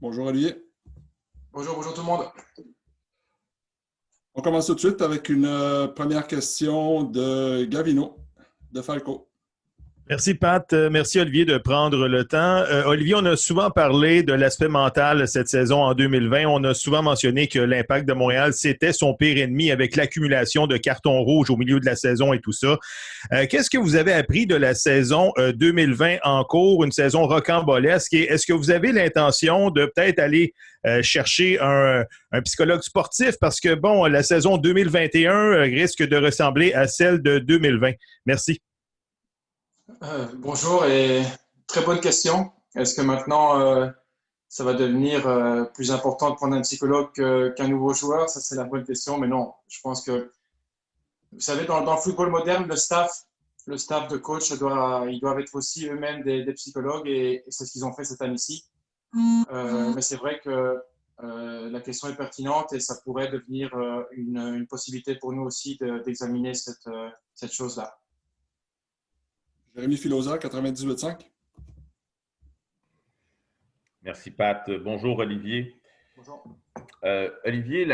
Bonjour Olivier. Bonjour, bonjour tout le monde. On commence tout de suite avec une première question de Gavino, de Falco. Merci Pat, merci Olivier de prendre le temps. Olivier, on a souvent parlé de l'aspect mental cette saison en 2020. On a souvent mentionné que l'Impact de Montréal, c'était son pire ennemi avec l'accumulation de cartons rouges au milieu de la saison et tout ça. Qu'est-ce que vous avez appris de la saison 2020 en cours, une saison rocambolesque? Et est-ce que vous avez l'intention de peut-être aller chercher un psychologue sportif? Parce que, bon, la saison 2021 risque de ressembler à celle de 2020. Merci. Bonjour et très bonne question. Est-ce que maintenant ça va devenir plus important de prendre un psychologue qu'un nouveau joueur? Ça, c'est la bonne question, mais non. Je pense que, vous savez, dans le football moderne, le staff de coach, ils doivent être aussi eux-mêmes des psychologues et c'est ce qu'ils ont fait cette année-ci. Mais c'est vrai que la question est pertinente et ça pourrait devenir une possibilité pour nous aussi d'examiner cette chose-là. Jérémy Filosa, 98.5. Merci, Pat. Bonjour, Olivier. Bonjour. Olivier,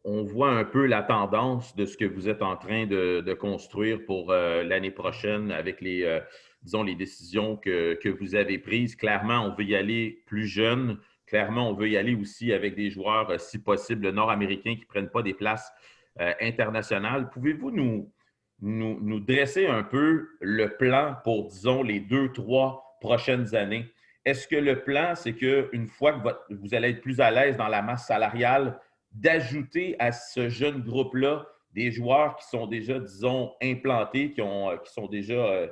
on voit un peu la tendance de ce que vous êtes en train de construire pour l'année prochaine avec les décisions que vous avez prises. Clairement, on veut y aller plus jeune. Clairement, on veut y aller aussi avec des joueurs, si possible, nord-américains qui ne prennent pas des places internationales. Pouvez-vous nous dresser un peu le plan pour, disons, les 2-3 prochaines années? Est-ce que le plan, c'est qu'une fois que vous allez être plus à l'aise dans la masse salariale, d'ajouter à ce jeune groupe-là des joueurs qui sont déjà, disons, implantés, qui sont déjà,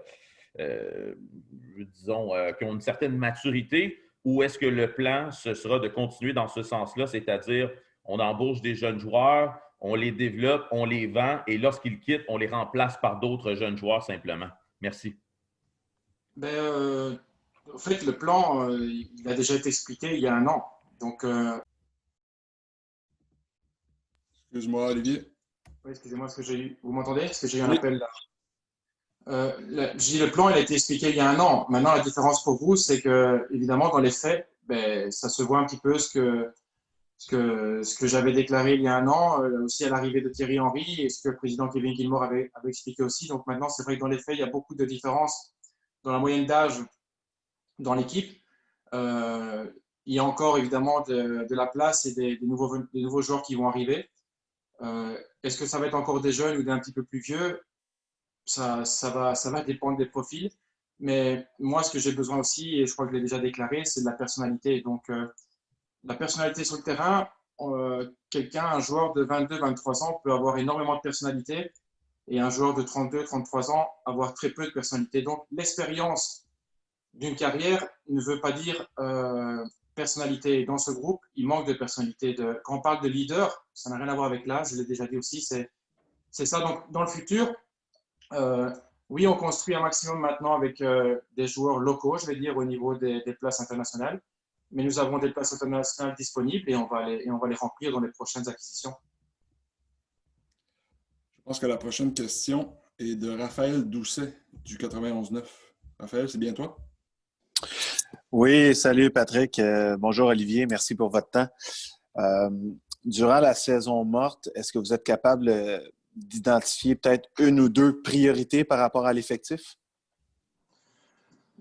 qui ont une certaine maturité, ou est-ce que le plan, ce sera de continuer dans ce sens-là, c'est-à-dire on embauche des jeunes joueurs, on les développe, on les vend et lorsqu'ils quittent, on les remplace par d'autres jeunes joueurs simplement? Merci. En fait, le plan, il a déjà été expliqué il y a un an. Donc, Excuse-moi, Olivier. oui, excusez-moi, vous m'entendez? Est-ce que j'ai eu un appel là? Je dis le plan, il a été expliqué il y a un an. Maintenant, la différence pour vous, c'est que, évidemment, dans les faits, ça se voit un petit peu ce que j'avais déclaré il y a un an, aussi à l'arrivée de Thierry Henry et ce que le président Kevin Gilmour avait expliqué aussi. Donc maintenant, c'est vrai que dans les faits, il y a beaucoup de différences dans la moyenne d'âge dans l'équipe. Il y a encore évidemment de la place et des nouveaux joueurs qui vont arriver. Est-ce que ça va être encore des jeunes ou des un petit peu plus vieux? Ça va dépendre des profils. Mais moi, ce que j'ai besoin aussi, et je crois que je l'ai déjà déclaré, c'est de la personnalité. Donc, la personnalité sur le terrain, un joueur de 22-23 ans peut avoir énormément de personnalité et un joueur de 32-33 ans avoir très peu de personnalité. Donc, l'expérience d'une carrière ne veut pas dire personnalité. Dans ce groupe, il manque de personnalité. Quand on parle de leader, ça n'a rien à voir avec l'âge, je l'ai déjà dit aussi, c'est ça. Donc, dans le futur, oui, on construit un maximum maintenant avec des joueurs locaux, je vais dire, au niveau des places internationales. Mais nous avons des places internationales disponibles et on va les remplir dans les prochaines acquisitions. Je pense que la prochaine question est de Raphaël Doucet du 91.9. Raphaël, c'est bien toi? Oui, salut Patrick. Bonjour Olivier, merci pour votre temps. Durant la saison morte, est-ce que vous êtes capable d'identifier peut-être une ou deux priorités par rapport à l'effectif?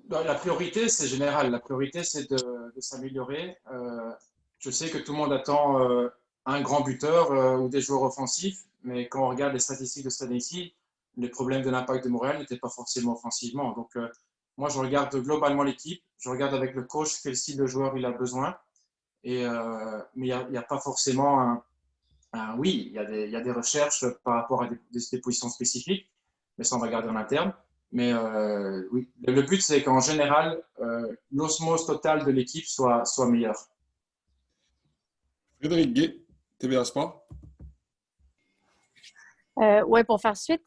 La priorité, c'est général. La priorité, c'est de s'améliorer. Je sais que tout le monde attend un grand buteur ou des joueurs offensifs, mais quand on regarde les statistiques de cette année-ci, les problèmes de l'Impact de Montréal n'étaient pas forcément offensivement. Donc, moi, je regarde globalement l'équipe. Je regarde avec le coach quel style de joueur il a besoin. Mais il n'y a pas forcément oui, il y a des recherches par rapport à des positions spécifiques, mais ça, on va garder en interne. Mais oui, le but, c'est qu'en général, l'osmose totale de l'équipe soit meilleure. Frédéric Guay, TVA Sport. Oui, pour faire suite,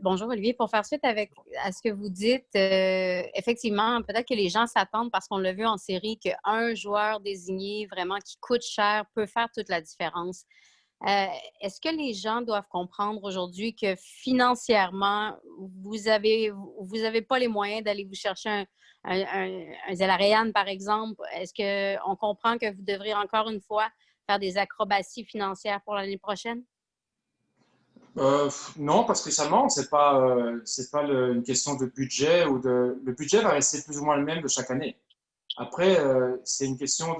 bonjour Olivier, pour faire suite à ce que vous dites, effectivement, peut-être que les gens s'attendent parce qu'on l'a vu en série qu'un joueur désigné vraiment qui coûte cher peut faire toute la différence. Est-ce que les gens doivent comprendre aujourd'hui que financièrement, vous avez pas les moyens d'aller vous chercher un Zelarayan, par exemple? Est-ce qu'on comprend que vous devrez encore une fois faire des acrobaties financières pour l'année prochaine? Non, pas spécialement. C'est pas une question de budget le budget va rester plus ou moins le même de chaque année. Après, c'est une question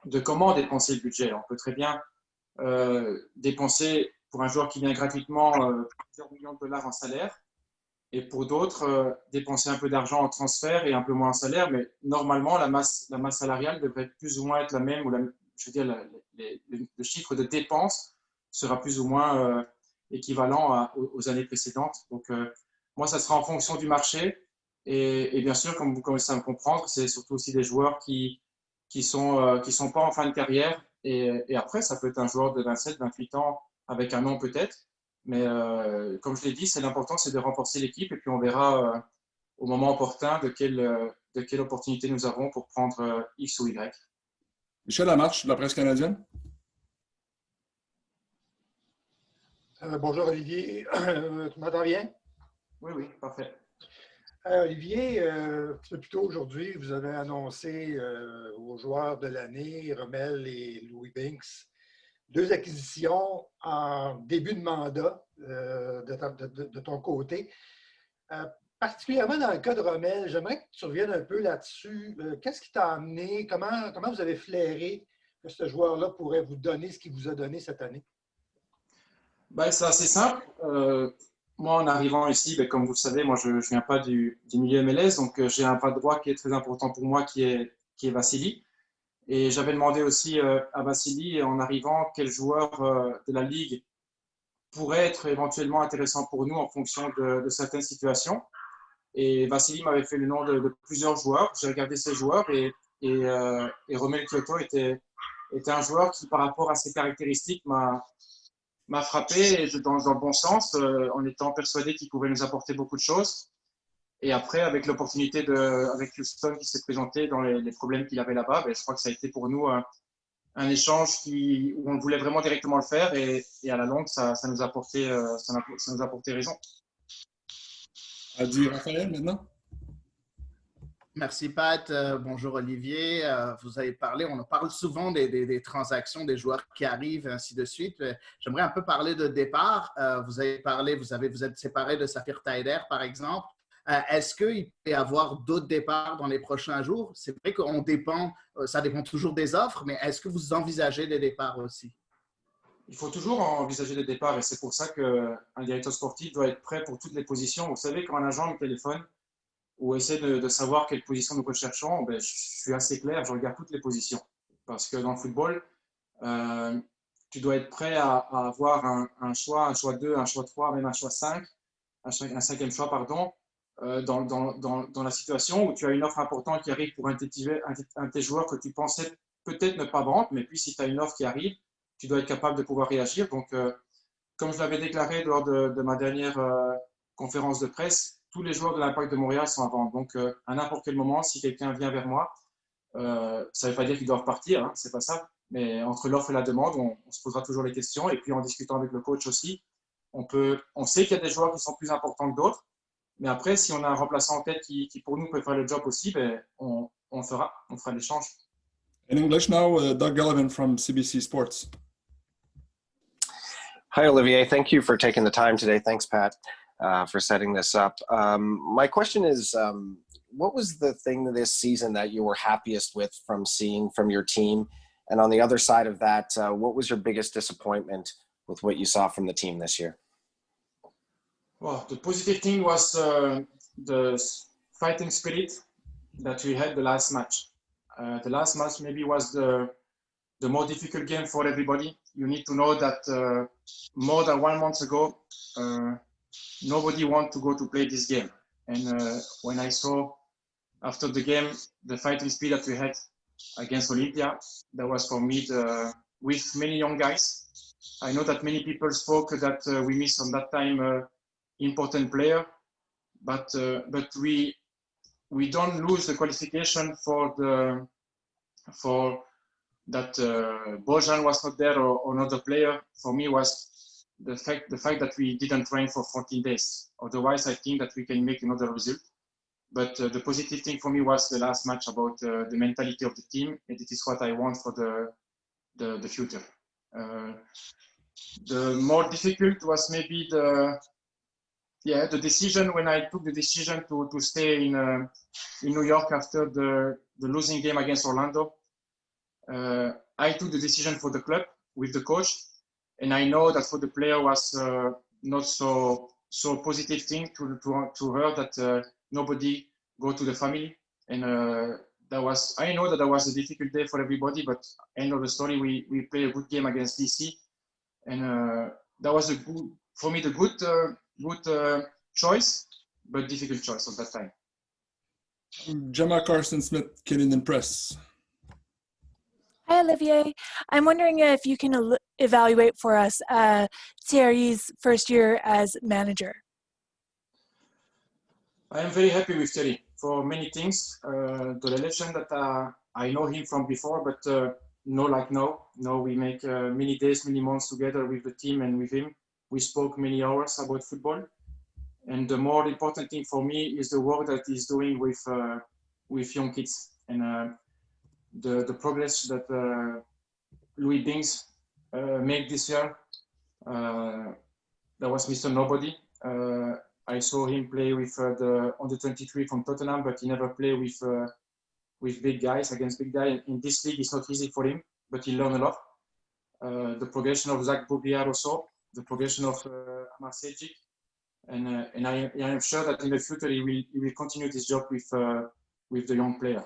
de comment dépenser le budget. On peut très bien dépenser pour un joueur qui vient gratuitement plusieurs millions de dollars en salaire et pour d'autres, dépenser un peu d'argent en transfert et un peu moins en salaire. Mais normalement, la masse salariale devrait plus ou moins être la même ou je veux dire, le chiffre de dépenses sera plus ou moins équivalent aux années précédentes. Donc, moi, ça sera en fonction du marché. Et bien sûr, comme vous commencez à me comprendre, c'est surtout aussi des joueurs qui sont pas en fin de carrière. Et après, ça peut être un joueur de 27, 28 ans avec un nom peut-être. Mais comme je l'ai dit, l'important, c'est de renforcer l'équipe. Et puis, on verra au moment opportun de quelle opportunité nous avons pour prendre X ou Y. Michel Lamarche, de la presse canadienne. Bonjour Olivier, tu m'entends bien? Oui, oui, parfait. Olivier, un petit peu plus tôt aujourd'hui, vous avez annoncé aux joueurs de l'année, Rommel et Louis Binks, 2 acquisitions en début de mandat de ton côté. Particulièrement dans le cas de Rommel, j'aimerais que tu reviennes un peu là-dessus. Qu'est-ce qui t'a amené? Comment vous avez flairé que ce joueur-là pourrait vous donner ce qu'il vous a donné cette année? Ben, c'est assez simple. Moi, en arrivant ici, ben, comme vous le savez, moi, je ne viens pas du milieu MLS, donc j'ai un bras droit qui est très important pour moi, qui est Vassili. Et j'avais demandé aussi à Vassili, en arrivant, quel joueur de la Ligue pourrait être éventuellement intéressant pour nous en fonction de certaines situations. Et Vassili m'avait fait le nom de plusieurs joueurs. J'ai regardé ces joueurs et Romel Kyoto était un joueur qui, par rapport à ses caractéristiques, m'a frappé dans le bon sens, en étant persuadé qu'il pouvait nous apporter beaucoup de choses. Et après, avec l'opportunité avec Houston qui s'est présenté dans les problèmes qu'il avait là-bas, ben, je crois que ça a été pour nous un échange où on voulait vraiment directement le faire et à la longue, ça nous a apporté, ça nous a apporté raison. À dire Raphaël maintenant. Merci Pat. Bonjour Olivier. Vous avez parlé, on parle souvent des transactions, des joueurs qui arrivent, ainsi de suite. J'aimerais un peu parler de départ. Vous avez parlé, vous êtes séparé de Safir Taider, par exemple. Est-ce qu'il peut y avoir d'autres départs dans les prochains jours? C'est vrai qu'on dépend, ça dépend toujours des offres, mais est-ce que vous envisagez des départs aussi? Il faut toujours envisager des départs et c'est pour ça qu'un directeur sportif doit être prêt pour toutes les positions. Vous savez, quand un agent me téléphone, ou essaie de savoir quelle position nous recherchons, ben, je suis assez clair, je regarde toutes les positions. Parce que dans le football, tu dois être prêt à avoir un choix 2, un choix 3, même un choix 5, un 5e choix, pardon, dans la situation où tu as une offre importante qui arrive pour un de tes joueurs que tu pensais peut-être ne pas vendre, mais puis si tu as une offre qui arrive, tu dois être capable de pouvoir réagir. Donc, comme je l'avais déclaré lors de ma dernière conférence de presse, tous les joueurs de l'Impact de Montréal sont à vendre. Donc, à n'importe quel moment, si quelqu'un vient vers moi, ça ne veut pas dire qu'ils doivent partir, hein, c'est pas ça. Mais entre l'offre et la demande, on se posera toujours les questions. Et puis, en discutant avec le coach aussi, on sait qu'il y a des joueurs qui sont plus importants que d'autres. Mais après, si on a un remplaçant en tête qui pour nous peut faire le job aussi, ben, on fera l'échange. In English now, Doug Gallivan from CBC Sports. Hi, Olivier. Thank you for taking the time today. Thanks, Pat. For setting this up. My question is, what was the thing this season that you were happiest with from seeing from your team? And on the other side of that, what was your biggest disappointment with what you saw from the team this year? Well, the positive thing was the fighting spirit that we had the last match. The last match maybe was the more difficult game for everybody. You need to know that more than 1 month ago, nobody wanted to go to play this game. And when I saw after the game the fighting spirit that we had against Olympia, that was for me with many young guys. I know that many people spoke that we missed on that time important player, but we don't lose the qualification for that Bojan was not there or another player for me was the fact that we didn't train for 14 days. Otherwise, I think that we can make another result. But the positive thing for me was the last match about the mentality of the team, and it is what I want for the future. The more difficult was maybe the decision when I took the decision to stay in New York after the losing game against Orlando. I took the decision for the club with the coach, and I know that for the player was not so positive thing to her that nobody go to the family, and I know that was a difficult day for everybody, but end of the story, we play a good game against DC, and that was for me the good choice, but difficult choice at that time. Gemma Carson-Smith, Canadian Press. Hi, Olivier. I'm wondering if you can evaluate for us Thierry's first year as manager. I am very happy with Thierry for many things. The relation that I know him from before, but now we make many days, many months together with the team and with him. We spoke many hours about football. And the more important thing for me is the work that he's doing with young kids, and the progress that Louis Binks made this year. That was Mr. Nobody. I saw him play with the under-23 from Tottenham, but he never played with big guys, against big guys. In this league, it's not easy for him, but he learned a lot. The progression of Zach Bourguiard also, the progression of Amar Sejic. And I am sure that in the future he will continue this job with the young player.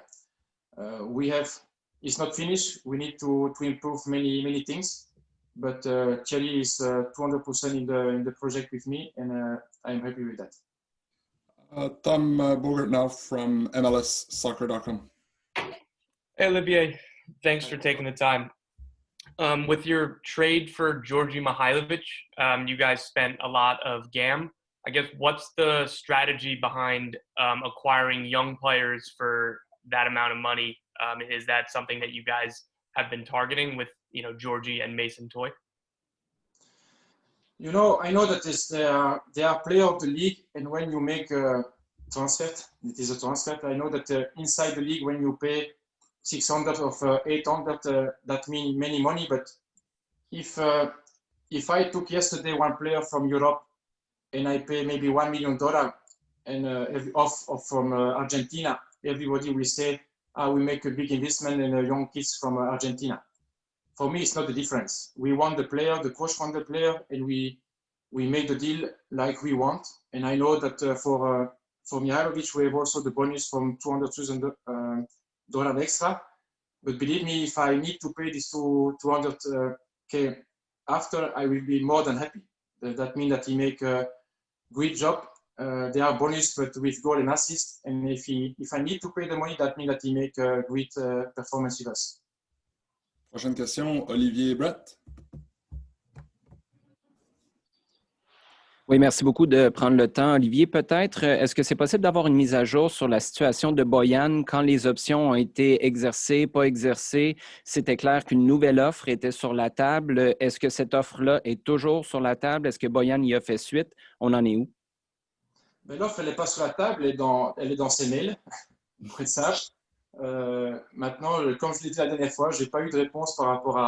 It's not finished. We need to improve many things, but Thierry is 200% in the project with me, and I'm happy with that. Tom Bogert now from MLSsoccer.com. Hey Olivier, thanks for taking the time. With your trade for Georgi Mihailovic, you guys spent a lot of GAM. I guess what's the strategy behind acquiring young players for that amount of money? Is that something that you guys have been targeting with, Georgie and Mason Toye? I know that they are player of the league, and when you make a transfer, it is a transfer. I know that inside the league, when you pay 600 or 800, that means many money. But if I took yesterday one player from Europe and I pay maybe $1 million and from Argentina, everybody will say, we make a big investment in young kids from Argentina. For me, it's not the difference. We want the player, the coach want the player, and we make the deal like we want. And I know that for Mihailovic, we have also the bonus from $200,000 extra. But believe me, if I need to pay this $200K after, I will be more than happy. That means that he make a great job. They are bonus, but with goal and assist. And if I need to pay the money, that means that he make a great performance with us. Prochaine question, Olivier Brett. Oui, merci beaucoup de prendre le temps. Olivier, peut-être, est-ce que c'est possible d'avoir une mise à jour sur la situation de Bojan quand les options ont été exercées, pas exercées? C'était clair qu'une nouvelle offre était sur la table. Est-ce que cette offre-là est toujours sur la table? Est-ce que Bojan y a fait suite? On en est où? L'offre, elle n'est pas sur la table, elle est dans ses mails, pour être sage. Maintenant, comme je l'ai dit la dernière fois, je n'ai pas eu de réponse par rapport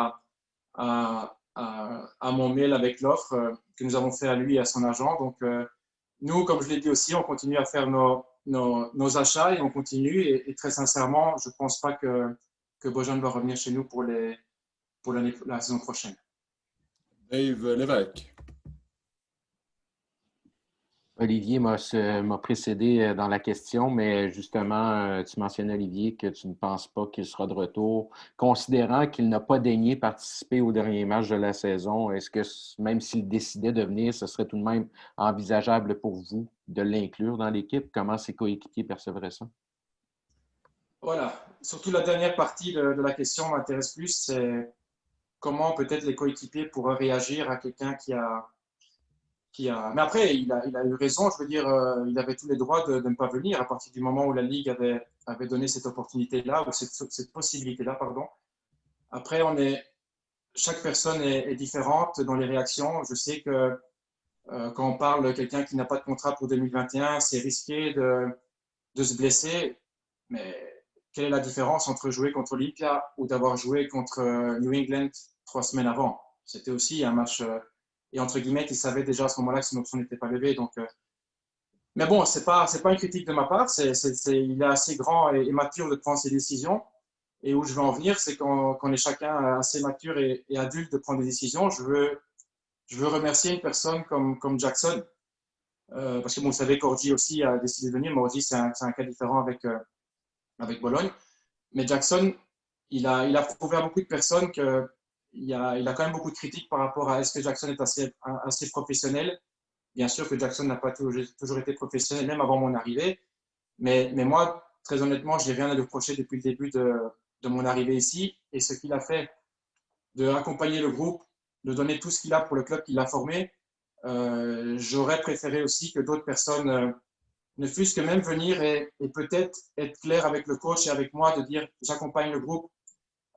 à mon mail avec l'offre que nous avons fait à lui et à son agent. Donc, nous, comme je l'ai dit aussi, on continue à faire nos achats et on continue. Et très sincèrement, je ne pense pas que Bojan va revenir chez nous pour la saison prochaine. Dave Lévesque. Olivier m'a précédé dans la question, mais justement, tu mentionnais, Olivier, que tu ne penses pas qu'il sera de retour. Considérant qu'il n'a pas daigné participer au dernier match de la saison, est-ce que même s'il décidait de venir, ce serait tout de même envisageable pour vous de l'inclure dans l'équipe? Comment ses coéquipiers percevraient ça? Voilà. Surtout la dernière partie de la question m'intéresse plus, c'est comment peut-être les coéquipiers pourraient réagir à quelqu'un qui a... Mais après, il a eu raison, je veux dire, il avait tous les droits de ne pas venir à partir du moment où la Ligue avait donné cette opportunité-là, ou cette possibilité-là, pardon. Après, chaque personne est différente dans les réactions. Je sais que quand on parle de quelqu'un qui n'a pas de contrat pour 2021, c'est risqué de se blesser. Mais quelle est la différence entre jouer contre Olympia ou d'avoir joué contre New England 3 semaines avant? C'était aussi un match. Et entre guillemets, il savait déjà à ce moment-là que son option n'était pas levée. Donc, mais bon, c'est pas une critique de ma part. Il est assez grand et mature de prendre ses décisions. Et où je veux en venir, c'est qu'on est chacun assez mature et adulte de prendre des décisions. Je veux remercier une personne comme Jackson. Parce que bon, vous savez qu'Orji aussi a décidé de venir, mais Orji, c'est un cas différent avec Bologne. Mais Jackson, il a prouvé à beaucoup de personnes qu'il a quand même beaucoup de critiques par rapport à est-ce que Jackson est assez professionnel. Bien sûr que Jackson n'a pas toujours été professionnel, même avant mon arrivée. Mais moi, très honnêtement, je n'ai rien à lui reprocher depuis le début de mon arrivée ici. Et ce qu'il a fait, d'accompagner le groupe, de donner tout ce qu'il a pour le club qu'il a formé, j'aurais préféré aussi que d'autres personnes ne fût-ce que même venir et peut-être être clair avec le coach et avec moi, de dire j'accompagne le groupe,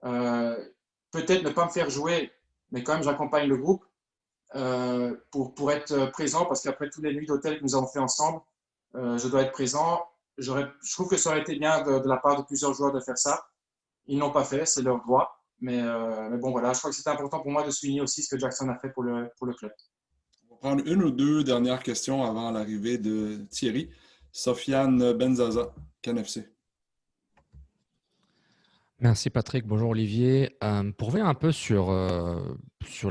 peut-être ne pas me faire jouer, mais quand même j'accompagne le groupe pour être présent, parce qu'après toutes les nuits d'hôtel que nous avons fait ensemble, je dois être présent. Je trouve que ça aurait été bien de la part de plusieurs joueurs de faire ça. Ils n'ont pas fait, c'est leur droit. Mais bon, voilà, je crois que c'était important pour moi de souligner aussi ce que Jackson a fait pour le club. On va prendre une ou deux dernières questions avant l'arrivée de Thierry. Sofiane Benzaza, CanFC. Merci Patrick, bonjour Olivier. Pour revenir un peu sur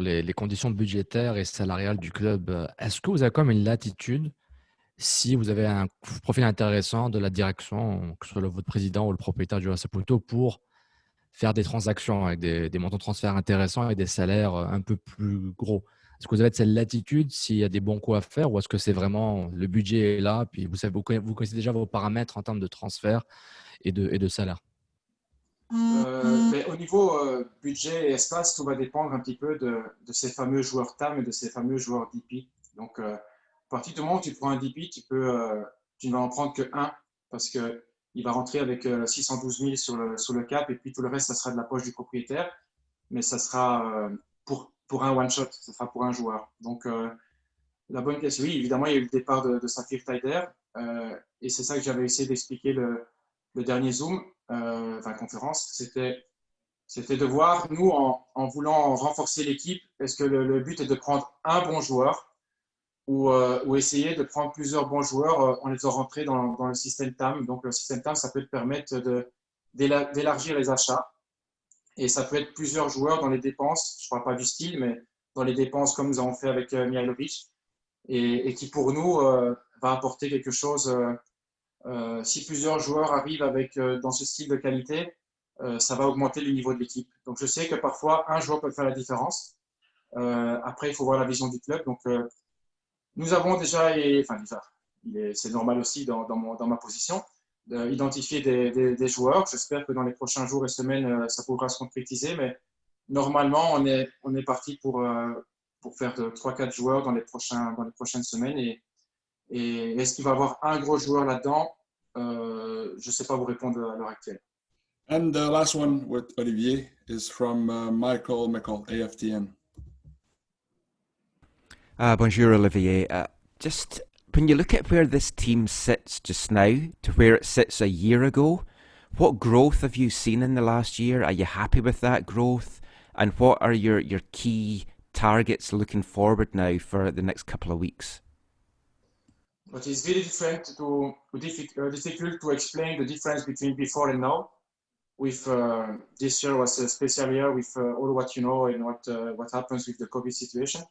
les conditions budgétaires et salariales du club, est-ce que vous avez quand même une latitude, si vous avez un profil intéressant de la direction, que ce soit votre président ou le propriétaire du Saputo, pour faire des transactions avec des montants de transfert intéressants et des salaires un peu plus gros? Est-ce que vous avez cette latitude s'il y a des bons coups à faire, ou est-ce que c'est vraiment le budget est là, puis vous connaissez déjà vos paramètres en termes de transfert et de salaire? Mais au niveau budget et espace, tout va dépendre un petit peu de ces fameux joueurs TAM et de ces fameux joueurs DP. Donc, à partir du moment où tu prends un DP, tu ne vas en prendre que un, parce qu'il va rentrer avec 612 000 sur le cap, et puis tout le reste, ça sera de la poche du propriétaire, mais ça sera pour un one-shot, ça sera pour un joueur. Donc, la bonne question, oui, évidemment, il y a eu le départ de Safir Taider, et c'est ça que j'avais essayé d'expliquer le dernier Zoom, conférence, c'était de voir, nous, en voulant renforcer l'équipe, est-ce que le but est de prendre un bon joueur ou essayer de prendre plusieurs bons joueurs en les faisant rentrer dans le système TAM. Donc, le système TAM, ça peut te permettre d'élargir les achats. Et ça peut être plusieurs joueurs dans les dépenses, je ne parle pas du style, mais dans les dépenses comme nous avons fait avec Mihailovic, et qui pour nous va apporter quelque chose. Si plusieurs joueurs arrivent dans ce style de qualité, ça va augmenter le niveau de l'équipe. Donc je sais que parfois un joueur peut faire la différence. Après, il faut voir la vision du club. Donc nous avons déjà, c'est normal aussi dans ma position, d'identifier des joueurs. J'espère que dans les prochains jours et semaines, ça pourra se concrétiser. Mais normalement, on est parti pour faire 3-4 joueurs dans les prochaines semaines. Et est-ce qu'il va y avoir un gros joueur là-dedans? Je ne sais pas vous répondre à l'heure actuelle. And the last one with Olivier is from Michael McCall, AFTN. Bonjour, Olivier. Just when you look at where this team sits just now to where it sits a year ago, what growth have you seen in the last year? Are you happy with that growth? And what are your key targets looking forward now for the next couple of weeks? But it's very difficult to explain the difference between before and now. This year was a special year with all what you know and what happens with the COVID situation.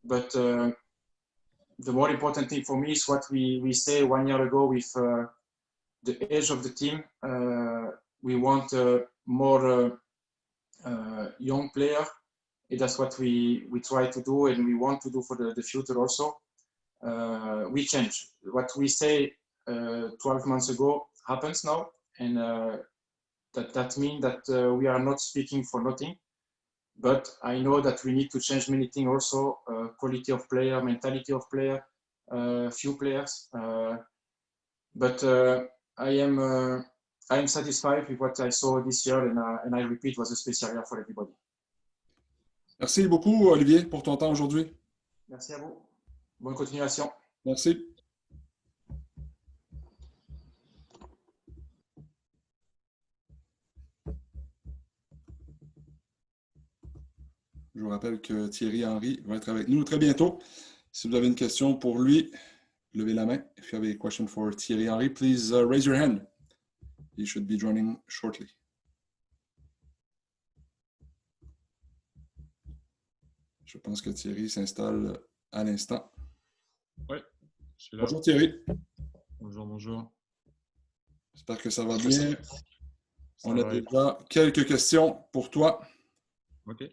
But the more important thing for me is what we say 1 year ago with the age of the team. We want more young player, and that's what we try to do and we want to do for the future also. We change. What we say 12 months ago happens now, and that means that we are not speaking for nothing. But I know that we need to change many things also, quality of player, mentality of player, few players. But I am I'm satisfied with what I saw this year, and I repeat, it was a special year for everybody. Merci beaucoup, Olivier, pour ton temps aujourd'hui. Merci à vous. Bonne continuation. Merci. Je vous rappelle que Thierry Henry va être avec nous très bientôt. Si vous avez une question pour lui, levez la main. If you have a question for Thierry Henry, please raise your hand. He should be joining shortly. Je pense que Thierry s'installe à l'instant. Oui, je suis là. Bonjour Thierry. Bonjour. J'espère que ça va bien. On a déjà quelques questions pour toi. OK.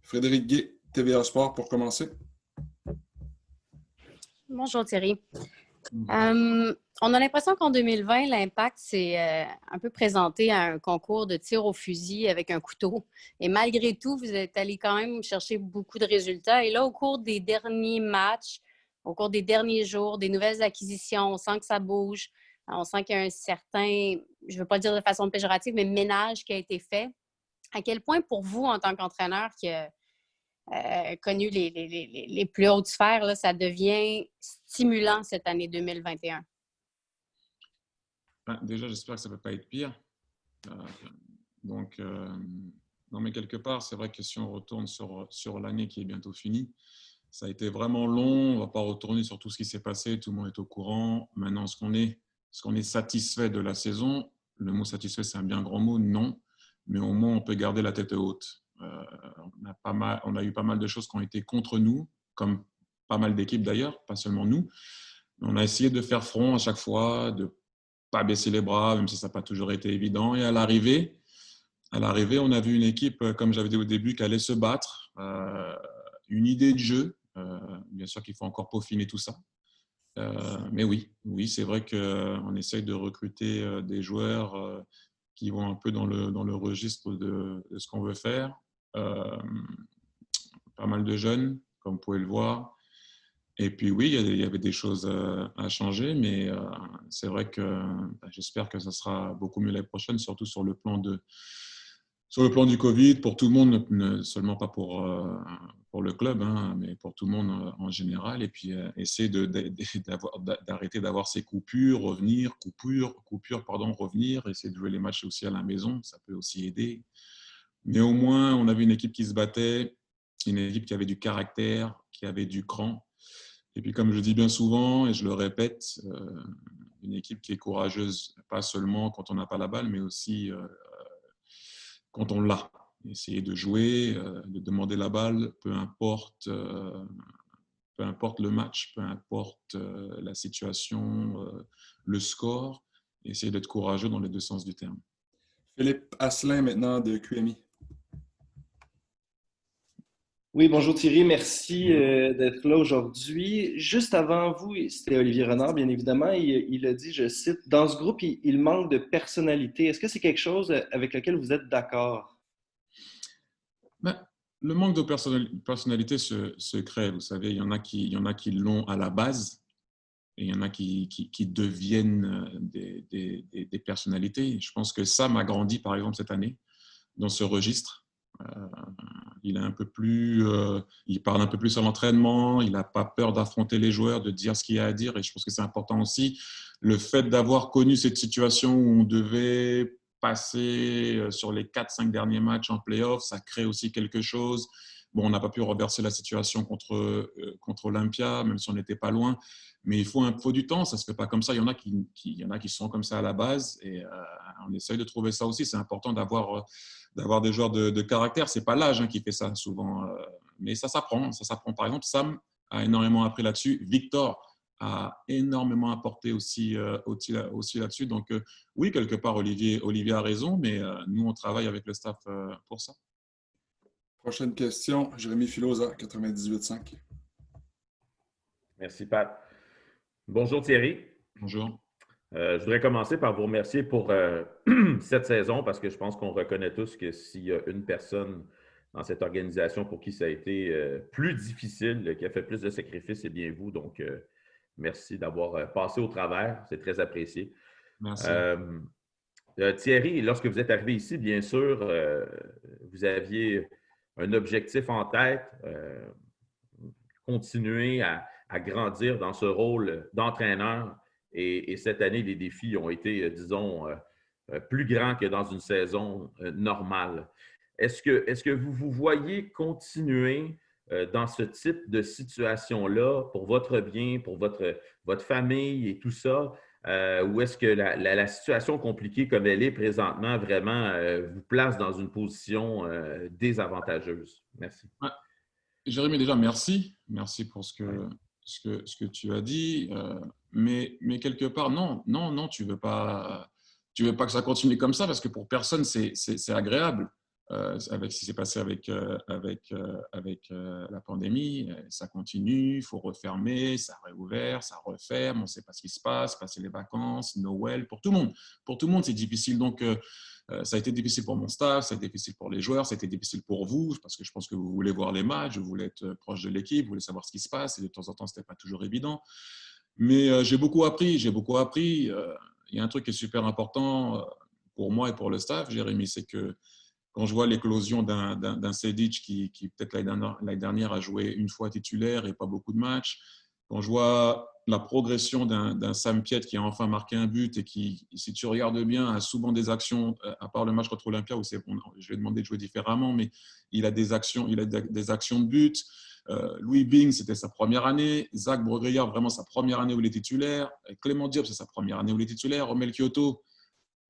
Frédéric Guay, TVA Sport, pour commencer. Bonjour Thierry. On a l'impression qu'en 2020, l'Impact s'est un peu présenté à un concours de tir au fusil avec un couteau. Et malgré tout, vous êtes allé quand même chercher beaucoup de résultats. Et là, au cours des derniers matchs, au cours des derniers jours, des nouvelles acquisitions, on sent que ça bouge. On sent qu'il y a un certain, je ne veux pas dire de façon péjorative, mais ménage qui a été fait. À quel point, pour vous, en tant qu'entraîneur qui a connu les plus hautes sphères, là, ça devient stimulant cette année 2021? Déjà, j'espère que ça ne peut pas être pire. Non, mais quelque part, c'est vrai que si on retourne sur l'année qui est bientôt finie, ça a été vraiment long. On ne va pas retourner sur tout ce qui s'est passé. Tout le monde est au courant. Maintenant, est-ce qu'on est satisfait de la saison? Le mot satisfait, c'est un bien grand mot. Non. Mais au moins, on peut garder la tête haute. On a eu pas mal de choses qui ont été contre nous, comme pas mal d'équipes d'ailleurs, pas seulement nous. On a essayé de faire front à chaque fois, de ne pas baisser les bras, même si ça n'a pas toujours été évident. Et à l'arrivée, on a vu une équipe, comme j'avais dit au début, qui allait se battre, une idée de jeu. Bien sûr qu'il faut encore peaufiner tout ça. Mais oui, c'est vrai qu'on essaye de recruter des joueurs qui vont un peu dans le registre de ce qu'on veut faire. Pas mal de jeunes, comme vous pouvez le voir. Et puis oui, il y avait des choses à changer, mais c'est vrai que j'espère que ça sera beaucoup mieux l'année prochaine, surtout sur le plan du Covid, pour tout le monde, ne seulement pas pour le club, hein, mais pour tout le monde en général. Et puis essayer d'arrêter d'avoir ces coupures, revenir, revenir, essayer de jouer les matchs aussi à la maison, ça peut aussi aider. Mais au moins, on avait une équipe qui se battait, une équipe qui avait du caractère, qui avait du cran. Et puis, comme je dis bien souvent, et je le répète, une équipe qui est courageuse, pas seulement quand on n'a pas la balle, mais aussi quand on l'a. Essayer de jouer, de demander la balle, peu importe le match, peu importe la situation, le score, essayer d'être courageux dans les deux sens du terme. Philippe Asselin, maintenant, de QMI. Oui, bonjour Thierry, merci d'être là aujourd'hui. Juste avant vous, c'était Olivier Renard, bien évidemment, il a dit, je cite, « Dans ce groupe, il manque de personnalité. » Est-ce que c'est quelque chose avec lequel vous êtes d'accord? Le manque de personnalité se crée. Vous savez, il y en a qui l'ont à la base et il y en a qui deviennent des personnalités. Je pense que Sam a grandi, par exemple, cette année, dans ce registre. Il parle un peu plus à l'entraînement, il n'a pas peur d'affronter les joueurs, de dire ce qu'il y a à dire, et je pense que c'est important aussi. Le fait d'avoir connu cette situation où on devait passer sur les 4-5 derniers matchs en play-off, ça crée aussi quelque chose. Bon, on n'a pas pu reverser la situation contre Olympia, même si on n'était pas loin, mais il faut du temps, ça ne se fait pas comme ça. Il y en a qui sont comme ça à la base, et on essaye de trouver ça aussi. C'est important d'avoir des joueurs de caractère. Ce n'est pas l'âge qui fait ça souvent, mais ça s'apprend. Par exemple, Sam a énormément appris là-dessus. Victor a énormément apporté aussi là-dessus. Donc oui, quelque part, Olivier a raison, mais nous, on travaille avec le staff pour ça. Prochaine question, Jérémy Filosa, 98.5. Merci, Pat. Bonjour, Thierry. Bonjour. Je voudrais commencer par vous remercier pour cette saison parce que je pense qu'on reconnaît tous que s'il y a une personne dans cette organisation pour qui ça a été plus difficile, qui a fait plus de sacrifices, c'est bien vous. Donc, merci d'avoir passé au travers. C'est très apprécié. Merci. Thierry, lorsque vous êtes arrivé ici, bien sûr, vous aviez un objectif en tête, continuer à grandir dans ce rôle d'entraîneur. Et cette année, les défis ont été, disons, plus grands que dans une saison normale. Est-ce que vous vous voyez continuer dans ce type de situation-là pour votre bien, pour votre famille et tout ça? Ou est-ce que la situation compliquée comme elle est présentement vraiment vous place dans une position désavantageuse? Merci. Ouais. Jérémy, déjà, merci. Merci pour ce que tu as dit. Mais quelque part, non, tu veux pas que ça continue comme ça parce que pour personne, c'est agréable. Avec ce qui s'est passé avec la pandémie, ça continue, il faut refermer, ça réouvert, ça referme, on ne sait pas ce qui se passe, passer les vacances, Noël, pour tout le monde. Pour tout le monde, c'est difficile. Donc, ça a été difficile pour mon staff, ça a été difficile pour les joueurs, ça a été difficile pour vous, parce que je pense que vous voulez voir les matchs, vous voulez être proche de l'équipe, vous voulez savoir ce qui se passe, et de temps en temps, ce n'était pas toujours évident. Mais j'ai beaucoup appris. Il y a un truc qui est super important pour moi et pour le staff, Jérémy, c'est que quand je vois l'éclosion d'un Sedic qui peut-être l'année dernière a joué une fois titulaire et pas beaucoup de matchs, quand je vois la progression d'un Sam Piet qui a enfin marqué un but et qui, si tu regardes bien, a souvent des actions, à part le match contre Olympia où je vais demander de jouer différemment, mais il a des actions de but. Louis Bing, c'était sa première année. Zach Breguillard, vraiment sa première année où il est titulaire. Clément Diop, c'est sa première année où il est titulaire. Romel Kyoto,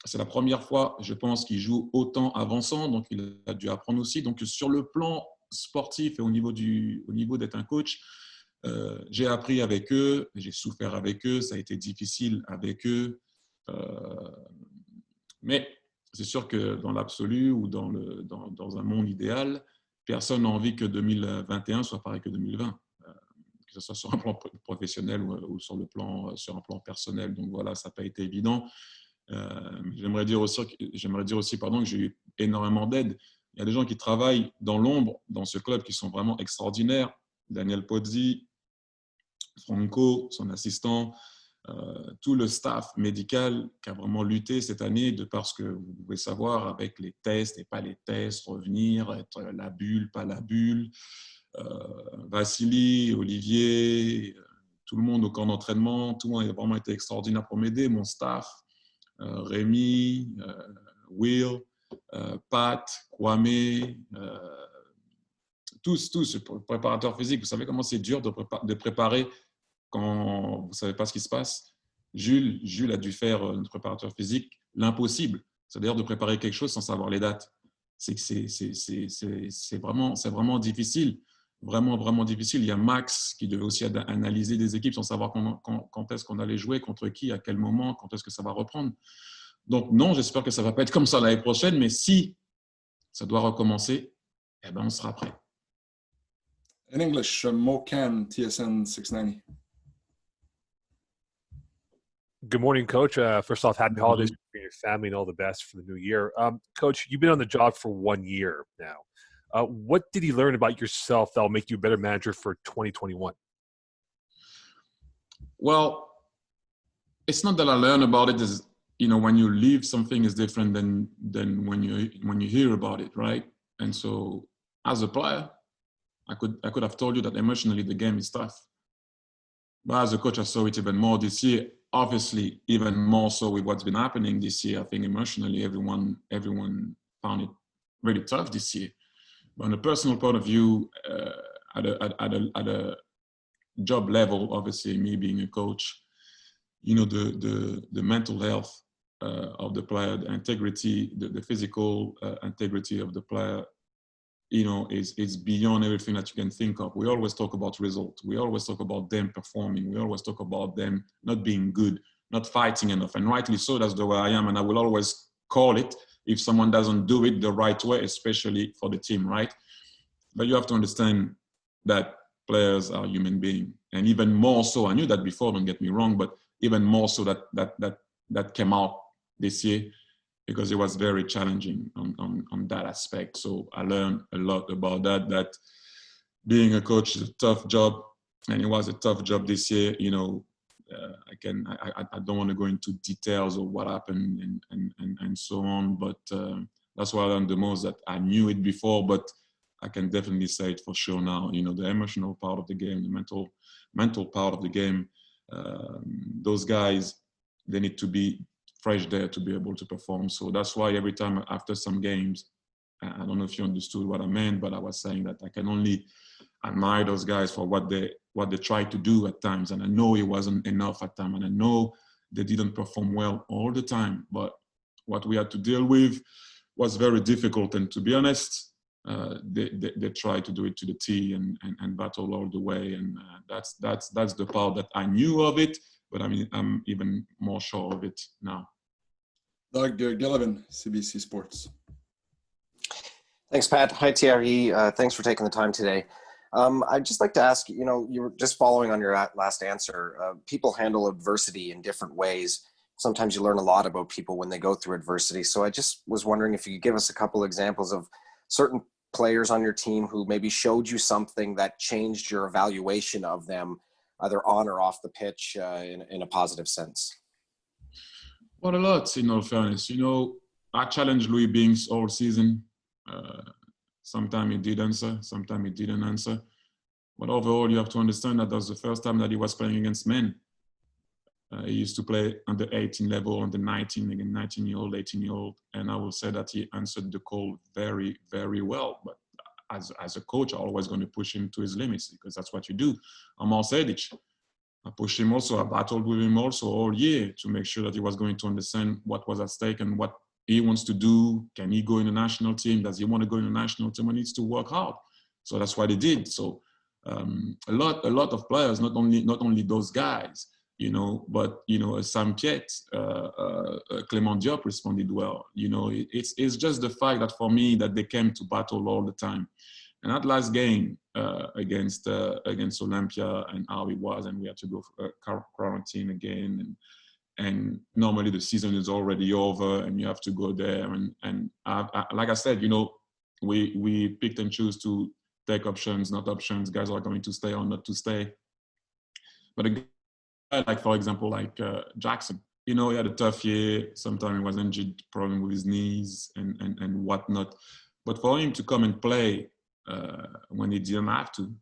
c'est la première fois, je pense, qu'il joue autant avançant, donc il a dû apprendre aussi. Donc, sur le plan sportif et au niveau d'être un coach, j'ai appris avec eux, j'ai souffert avec eux, ça a été difficile avec eux. Mais c'est sûr que dans l'absolu ou dans un monde idéal, personne n'a envie que 2021 soit pareil que 2020, que ce soit sur un plan professionnel ou sur un plan personnel. Donc voilà, ça n'a pas été évident. J'aimerais dire aussi que j'ai eu énormément d'aide. Il y a des gens qui travaillent dans l'ombre dans ce club qui sont vraiment extraordinaires. Daniel Pozzi, Franco, son assistant, tout le staff médical qui a vraiment lutté cette année de par ce que vous pouvez savoir avec les tests et pas les tests, revenir, être la bulle, pas la bulle. Vassili, Olivier, tout le monde au camp d'entraînement, tout le monde a vraiment été extraordinaire pour m'aider, mon staff. Rémi, Will, Pat, Kwame, tous, préparateurs physiques. Vous savez comment c'est dur de préparer quand vous ne savez pas ce qui se passe. Jules a dû faire, notre préparateur physique, l'impossible. C'est-à-dire de préparer quelque chose sans savoir les dates. C'est vraiment difficile. Vraiment, vraiment difficile. Il y a Max qui devait aussi analyser des équipes sans savoir quand est-ce qu'on allait jouer, contre qui, à quel moment, quand est-ce que ça va reprendre. Donc non, j'espère que ça ne va pas être comme ça l'année prochaine, mais si ça doit recommencer, eh ben, on sera prêt. In English, Mo Khan, TSN 690. Good morning, Coach. First off, happy holidays for your family and all the best for the new year. Coach, you've been on the job for 1 year now. What did you learn about yourself that will make you a better manager for 2021? Well, it's not that I learn about it. Is, when you leave, something is different than when you hear about it, right? And so, as a player, I could have told you that emotionally the game is tough. But as a coach, I saw it even more this year. Obviously, even more so with what's been happening this year. I think emotionally, everyone found it really tough this year. But on a personal point of view, at a job level, obviously, me being a coach, the mental health of the player, the integrity, the physical integrity of the player, it's beyond everything that you can think of. We always talk about results. We always talk about them performing. We always talk about them not being good, not fighting enough. And rightly so, that's the way I am. And I will always call it if someone doesn't do it the right way, especially for the team, right? But you have to understand that players are human beings. And even more so, I knew that before, don't get me wrong, but even more so that came out this year, because it was very challenging on that aspect. So I learned a lot about that being a coach is a tough job, and it was a tough job this year. I don't want to go into details of what happened and so on, but that's what I learned the most, that I knew it before, but I can definitely say it for sure now. You know, the emotional part of the game, the mental part of the game, those guys, they need to be fresh there to be able to perform. So that's why every time after some games, I don't know if you understood what I meant, but I was saying that I can only admire those guys for what they tried to do at times. And I know it wasn't enough at times. And I know they didn't perform well all the time. But what we had to deal with was very difficult. And to be honest, they tried to do it to the T and battle all the way. And that's the part that I knew of it, but I mean, I'm even more sure of it now. Doug Gillivan, CBC Sports. Thanks, Pat. Hi, Thierry. Thanks for taking the time today. I'd just like to ask, you know, you were just following on your last answer. People handle adversity in different ways. Sometimes you learn a lot about people when they go through adversity. So I just was wondering if you could give us a couple examples of certain players on your team who maybe showed you something that changed your evaluation of them, either on or off the pitch, in a positive sense. Well, a lot, in all fairness. You know, I challenged Louis Binks all season. Sometimes he did answer, sometimes he didn't answer. But overall, you have to understand that was the first time that he was playing against men. He used to play on the 18 level, on the 19, again, 19-year-old, 18-year-old. And I will say that he answered the call very, very well. But as a coach, I'm always going to push him to his limits because that's what you do. Amar Sejdic, I pushed him also. I battled with him also all year to make sure that he was going to understand what was at stake and what he wants to do. Can he go in the national team? Does he want to go in the national team? He needs to work hard. So that's what he did. So a lot of players, not only those guys, you know, but, you know, Sam Piet, Clément Diop responded well. You know, it's just the fact that for me that they came to battle all the time. And that last game against Olympia and how it was, and we had to go quarantine again, and normally the season is already over and you have to go there. And like I said, you know, we picked and choose to take options, not options. Guys are going to stay or not to stay. But a guy like, for example, like Jackson, you know, he had a tough year. Sometimes he was injured, problem with his knees and whatnot. But for him to come and play when he didn't have to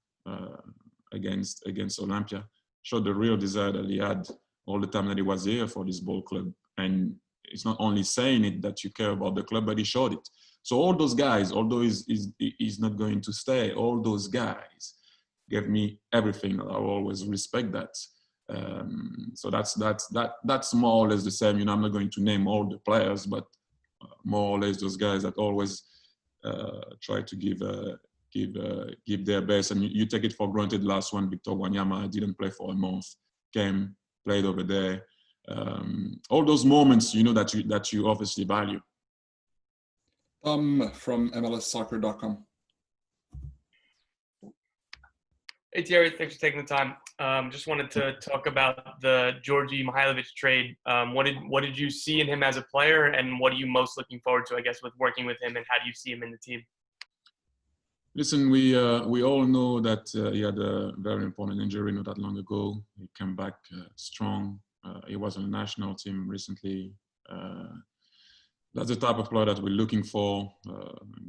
against Olympia showed the real desire that he had all the time that he was here for this ball club. And it's not only saying it that you care about the club, but he showed it. So all those guys, although he's not going to stay, all those guys gave me everything. I always respect that. So that's more or less the same. You know, I'm not going to name all the players, but more or less those guys that always try to give their best. And you take it for granted. Last one, Victor Wanyama, didn't play for a month, came, played over there. All those moments, you know, that you obviously value. From MLSsoccer.com. Hey, Thierry, thanks for taking the time. Just wanted to talk about the Djordje Mihailovic trade. What did you see in him as a player, and what are you most looking forward to, I guess, with working with him, and how do you see him in the team? Listen, we all know that he had a very important injury not that long ago. He came back strong. He was on the national team recently. That's the type of player that we're looking for.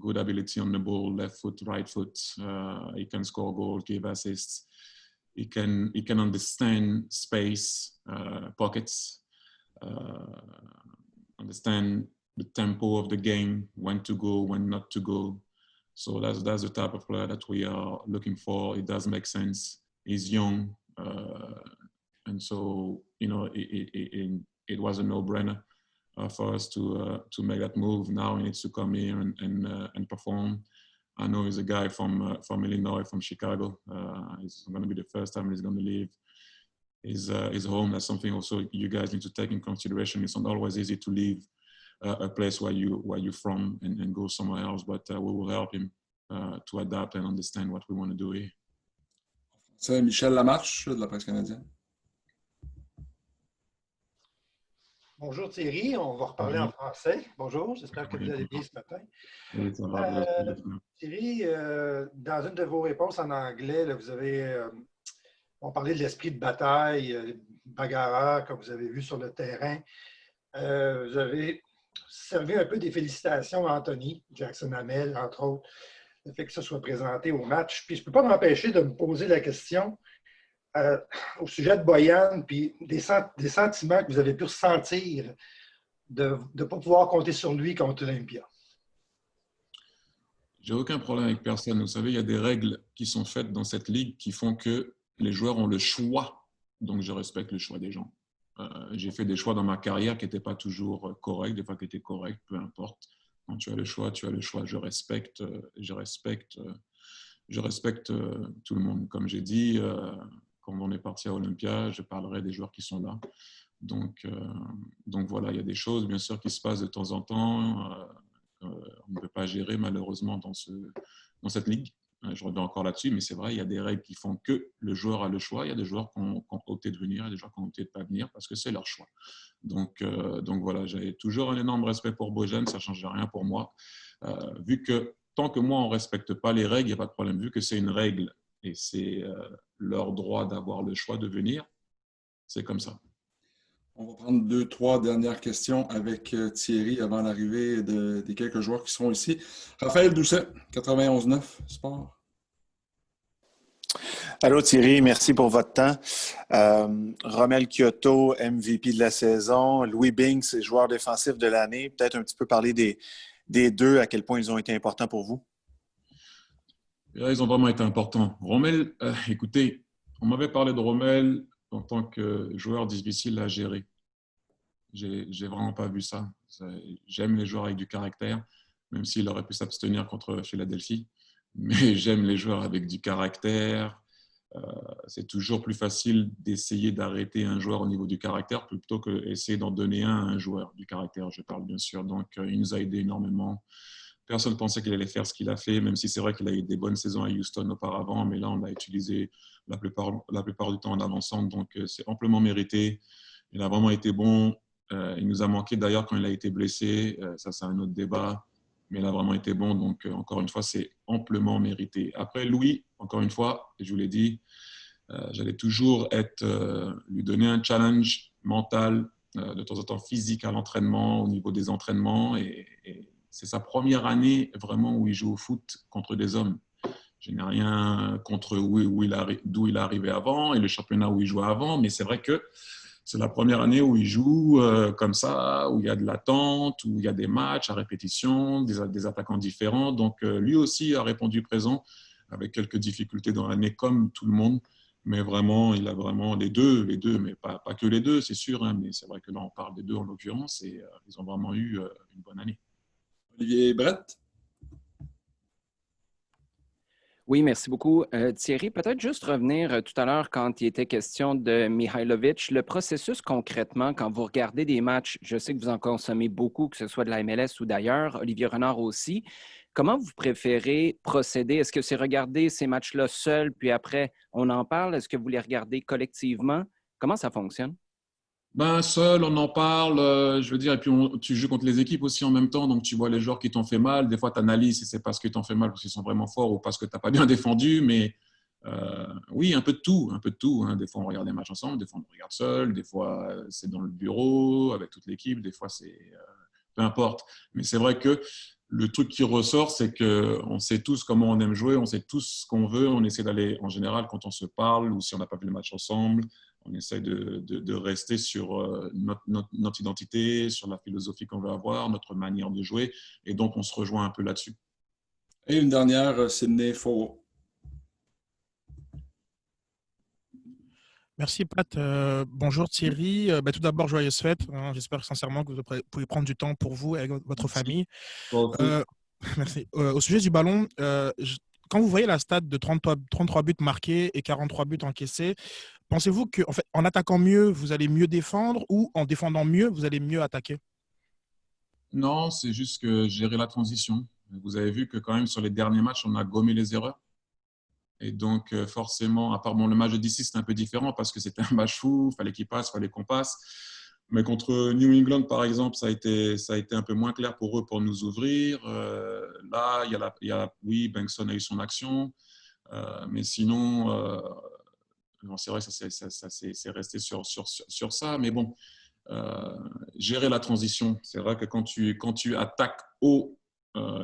Good ability on the ball, left foot, right foot. He can score goals, give assists. He can understand space, pockets, understand the tempo of the game, when to go, when not to go. So that's the type of player that we are looking for. It does make sense. He's young, and so, you know, it was a no-brainer for us to make that move. Now he needs to come here and perform. I know he's a guy from Illinois, from Chicago. It's going to be the first time he's going to leave his home. That's something also you guys need to take in consideration. It's not always easy to leave a place where you're from and go somewhere else, but we will help him to adapt and understand what we want to do here. C'est Michel Lamarche de la presse canadienne. Bonjour Thierry, on va reparler en français. Bonjour, j'espère que vous allez bien ce matin. Oui, ça va. Thierry, dans une de vos réponses en anglais, là, vous avez On parlait de l'esprit de bataille, bagarreur, comme vous avez vu sur le terrain. Vous avez servi un peu des félicitations à Anthony Jackson-Hamel, entre autres, le fait que ça soit présenté au match. Puis je ne peux pas m'empêcher de me poser la question au sujet de Boyan, puis des sentiments que vous avez pu ressentir de ne pas pouvoir compter sur lui contre Olympia. J'ai aucun problème avec personne. Vous savez, il y a des règles qui sont faites dans cette ligue qui font que les joueurs ont le choix. Donc, je respecte le choix des gens. J'ai fait des choix dans ma carrière qui n'étaient pas toujours corrects, des fois qui étaient corrects, peu importe. Quand tu as le choix, tu as le choix. Je respecte tout le monde. Comme j'ai dit, quand on est parti à Olympia, je parlerai des joueurs qui sont là. Donc voilà, il y a des choses, bien sûr, qui se passent de temps en temps. On ne peut pas gérer, malheureusement, dans cette ligue. Je reviens encore là-dessus, mais c'est vrai, il y a des règles qui font que le joueur a le choix. Il y a des joueurs qui ont opté de venir, il y a des joueurs qui ont opté de ne pas venir parce que c'est leur choix. Donc voilà, j'ai toujours un énorme respect pour Bojan, ça ne change rien pour moi. Vu que tant que moi, on ne respecte pas les règles, il n'y a pas de problème. Vu que c'est une règle et c'est leur droit d'avoir le choix de venir, c'est comme ça. On va prendre 2-3 dernières questions avec Thierry avant l'arrivée des quelques joueurs qui seront ici. Raphaël Doucet, 91.9 Sport. Allô Thierry, merci pour votre temps. Romel Kyoto, MVP de la saison. Louis Binks, joueur défensif de l'année. Peut-être un petit peu parler des deux, à quel point ils ont été importants pour vous. Là, ils ont vraiment été importants. Romel, écoutez, on m'avait parlé de Romel en tant que joueur difficile à gérer. J'ai vraiment pas vu ça. J'aime les joueurs avec du caractère, même s'il aurait pu s'abstenir contre Philadelphie. Mais j'aime les joueurs avec du caractère. C'est toujours plus facile d'essayer d'arrêter un joueur au niveau du caractère plutôt que d'essayer d'en donner un à un joueur du caractère, je parle bien sûr. Donc, il nous a aidé énormément. Personne ne pensait qu'il allait faire ce qu'il a fait, même si c'est vrai qu'il a eu des bonnes saisons à Houston auparavant, mais là, on l'a utilisé la plupart du temps en avançant, donc c'est amplement mérité. Il a vraiment été bon. Il nous a manqué d'ailleurs quand il a été blessé. Ça, c'est un autre débat, mais il a vraiment été bon, donc encore une fois, c'est amplement mérité. Après, Louis, encore une fois, je vous l'ai dit, j'allais toujours lui donner un challenge mental, de temps en temps physique à l'entraînement, au niveau des entraînements, et c'est sa première année vraiment où il joue au foot contre des hommes. Je n'ai rien contre d'où il est arrivé avant et le championnat où il jouait avant, mais c'est vrai que c'est la première année où il joue comme ça, où il y a de l'attente, où il y a des matchs à répétition, des attaquants différents. Donc lui aussi a répondu présent avec quelques difficultés dans l'année comme tout le monde. Mais vraiment, il a vraiment les deux, mais pas que les deux, c'est sûr. Hein, mais c'est vrai que là, on parle des deux en l'occurrence et ils ont vraiment eu une bonne année. Olivier Brett. Oui, merci beaucoup. Thierry, peut-être juste revenir tout à l'heure quand il était question de Mihailovic. Le processus concrètement, quand vous regardez des matchs, je sais que vous en consommez beaucoup, que ce soit de la MLS ou d'ailleurs, Olivier Renard aussi. Comment vous préférez procéder? Est-ce que c'est regarder ces matchs-là seuls, puis après, on en parle? Est-ce que vous les regardez collectivement? Comment ça fonctionne? Ben, seul, on en parle, je veux dire, et puis tu joues contre les équipes aussi en même temps, donc tu vois les joueurs qui t'ont fait mal. Des fois, tu analyses si c'est parce qu'ils t'ont fait mal, parce qu'ils sont vraiment forts ou parce que tu n'as pas bien défendu. Mais oui, un peu de tout. Hein. Des fois, on regarde des matchs ensemble, des fois, on regarde seul, des fois, c'est dans le bureau avec toute l'équipe, des fois, c'est peu importe. Mais c'est vrai que le truc qui ressort, c'est qu'on sait tous comment on aime jouer, on sait tous ce qu'on veut, on essaie d'aller, en général, quand on se parle ou si on n'a pas vu le match ensemble, on essaie de rester sur notre identité, sur la philosophie qu'on veut avoir, notre manière de jouer. Et donc, on se rejoint un peu là-dessus. Et une dernière, Sidney Faux. Merci, Pat. Bonjour, Thierry. Tout d'abord, joyeuses fêtes. Hein. J'espère sincèrement que vous pouvez prendre du temps pour vous et avec votre famille. Merci. Au sujet du ballon, quand vous voyez la stat de 33 buts marqués et 43 buts encaissés, pensez-vous qu'en fait, en attaquant mieux, vous allez mieux défendre ou en défendant mieux, vous allez mieux attaquer? Non, c'est juste que gérer la transition. Vous avez vu que quand même sur les derniers matchs, on a gommé les erreurs. Et donc, forcément, à part le match de DC, c'était un peu différent parce que c'était un match fou, il fallait qu'il passe, il fallait qu'on passe. Mais contre New England, par exemple, ça a été un peu moins clair pour eux pour nous ouvrir. Là, oui, Bengtson a eu son action. Mais sinon, C'est vrai que c'est resté sur ça, mais bon, gérer la transition. C'est vrai que quand tu attaques haut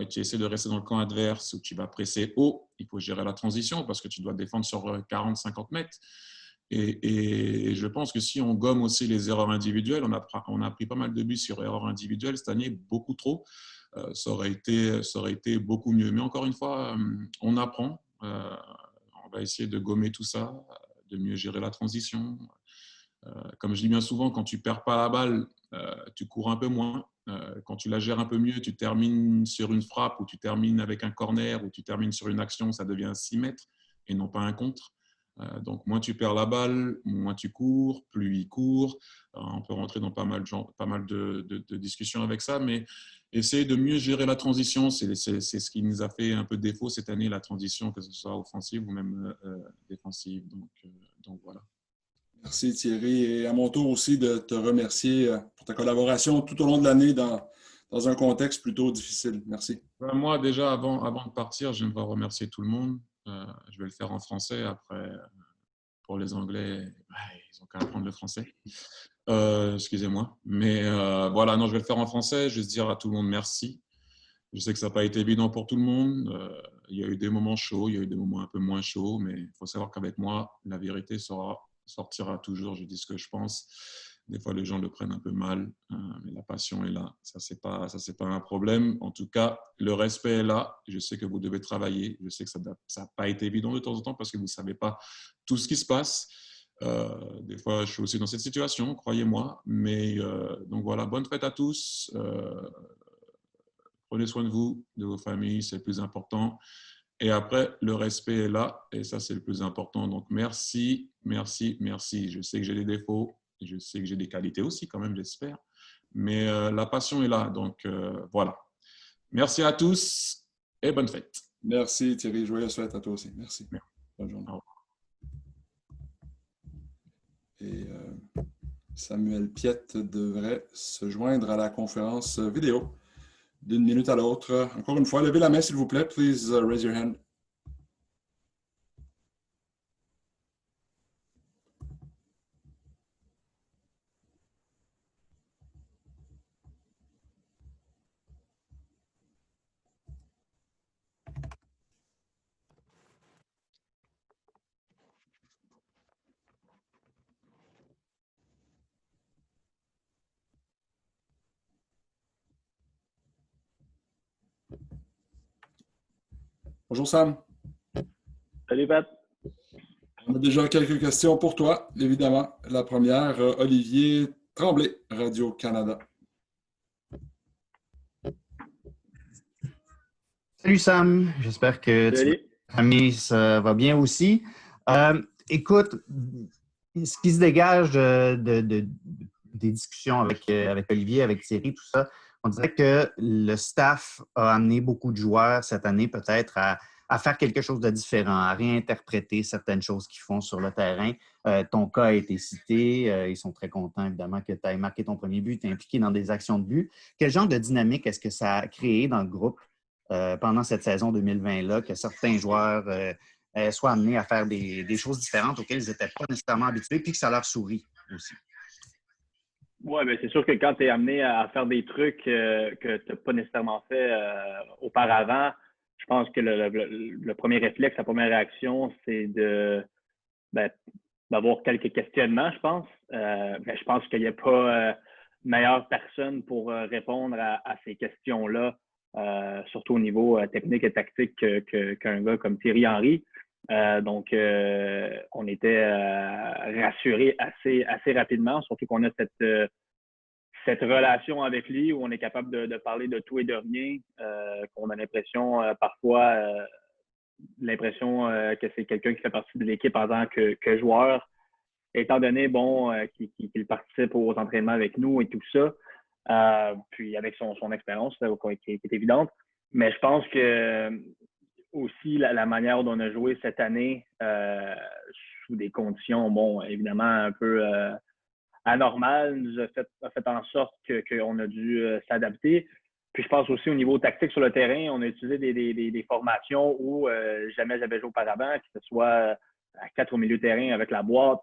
et tu essaies de rester dans le camp adverse ou tu vas presser haut, il faut gérer la transition parce que tu dois défendre sur 40-50 mètres. Et je pense que si on gomme aussi les erreurs individuelles, on a pris pas mal de buts sur erreurs individuelles cette année, beaucoup trop. Ça aurait été beaucoup mieux. Mais encore une fois, on apprend. On va essayer de gommer tout ça, de mieux gérer la transition. Comme je dis bien souvent, quand tu ne perds pas la balle, tu cours un peu moins. Quand tu la gères un peu mieux, tu termines sur une frappe ou tu termines avec un corner ou tu termines sur une action, ça devient 6 mètres et non pas un contre. Donc, moins tu perds la balle, moins tu cours, plus il court. On peut rentrer dans pas mal de discussions avec ça, mais essayer de mieux gérer la transition, c'est ce qui nous a fait un peu défaut cette année, la transition, que ce soit offensive ou même défensive. Donc voilà. Merci Thierry. Et à mon tour aussi de te remercier pour ta collaboration tout au long de l'année dans un contexte plutôt difficile. Merci. Moi, déjà, avant de partir, j'aimerais remercier tout le monde. Je vais le faire en français. Après, pour les Anglais, ils ont qu'à apprendre le français. Excusez-moi. Mais voilà, non, je vais le faire en français. Je vais dire à tout le monde merci. Je sais que ça n'a pas été évident pour tout le monde. Il y a eu des moments chauds, il y a eu des moments un peu moins chauds, mais il faut savoir qu'avec moi, la vérité sortira toujours. Je dis ce que je pense. Des fois, les gens le prennent un peu mal, mais la passion est là. Ça, c'est pas un problème. En tout cas, le respect est là. Je sais que vous devez travailler. Je sais que ça n'a pas été évident de temps en temps parce que vous ne savez pas tout ce qui se passe. Des fois, je suis aussi dans cette situation, croyez-moi. Mais donc voilà, bonne fête à tous. Prenez soin de vous, de vos familles, c'est le plus important. Et après, le respect est là, et ça, c'est le plus important. Donc, merci, merci, merci. Je sais que j'ai des défauts, et je sais que j'ai des qualités aussi, quand même, j'espère. Mais la passion est là, donc voilà. Merci à tous, et bonne fête. Merci Thierry, joyeuse fête à toi aussi. Merci. Bonne journée. Et Samuel Piette devrait se joindre à la conférence vidéo d'une minute à l'autre. Encore une fois, levez la main, s'il vous plaît. Please raise your hand. Bonjour Sam. Salut Pat. On a déjà quelques questions pour toi, évidemment. La première, Olivier Tremblay, Radio-Canada. Salut Sam, j'espère que ta famille ça va bien aussi. Écoute, ce qui se dégage des discussions avec Olivier, avec Thierry, tout ça, on dirait que le staff a amené beaucoup de joueurs cette année peut-être à faire quelque chose de différent, à réinterpréter certaines choses qu'ils font sur le terrain. Ton cas a été cité. Ils sont très contents, évidemment, que tu aies marqué ton premier but, tu es impliqué dans des actions de but. Quel genre de dynamique est-ce que ça a créé dans le groupe pendant cette saison 2020-là, que certains joueurs soient amenés à faire des choses différentes auxquelles ils n'étaient pas nécessairement habitués, puis que ça leur sourit aussi? Oui, bien, c'est sûr que quand tu es amené à faire des trucs que tu n'as pas nécessairement fait auparavant, je pense que le premier réflexe, la première réaction, c'est d'avoir quelques questionnements, je pense. Mais je pense qu'il n'y a pas meilleure personne pour répondre à ces questions-là, surtout au niveau technique et tactique qu'un gars comme Thierry Henry. Donc, on était rassurés assez rapidement, surtout qu'on a cette relation avec lui où on est capable de parler de tout et de rien, qu'on a l'impression parfois que c'est quelqu'un qui fait partie de l'équipe en tant que joueur, étant donné qu'il participe aux entraînements avec nous et tout ça, puis avec son expérience qui est évidente. Mais je pense que aussi la manière dont on a joué cette année sous des conditions, évidemment un peu anormales, nous a fait en sorte qu'on a dû s'adapter. Puis je pense aussi au niveau tactique sur le terrain, on a utilisé des formations où jamais j'avais joué auparavant, que ce soit à 4 au milieu de terrain avec la boîte.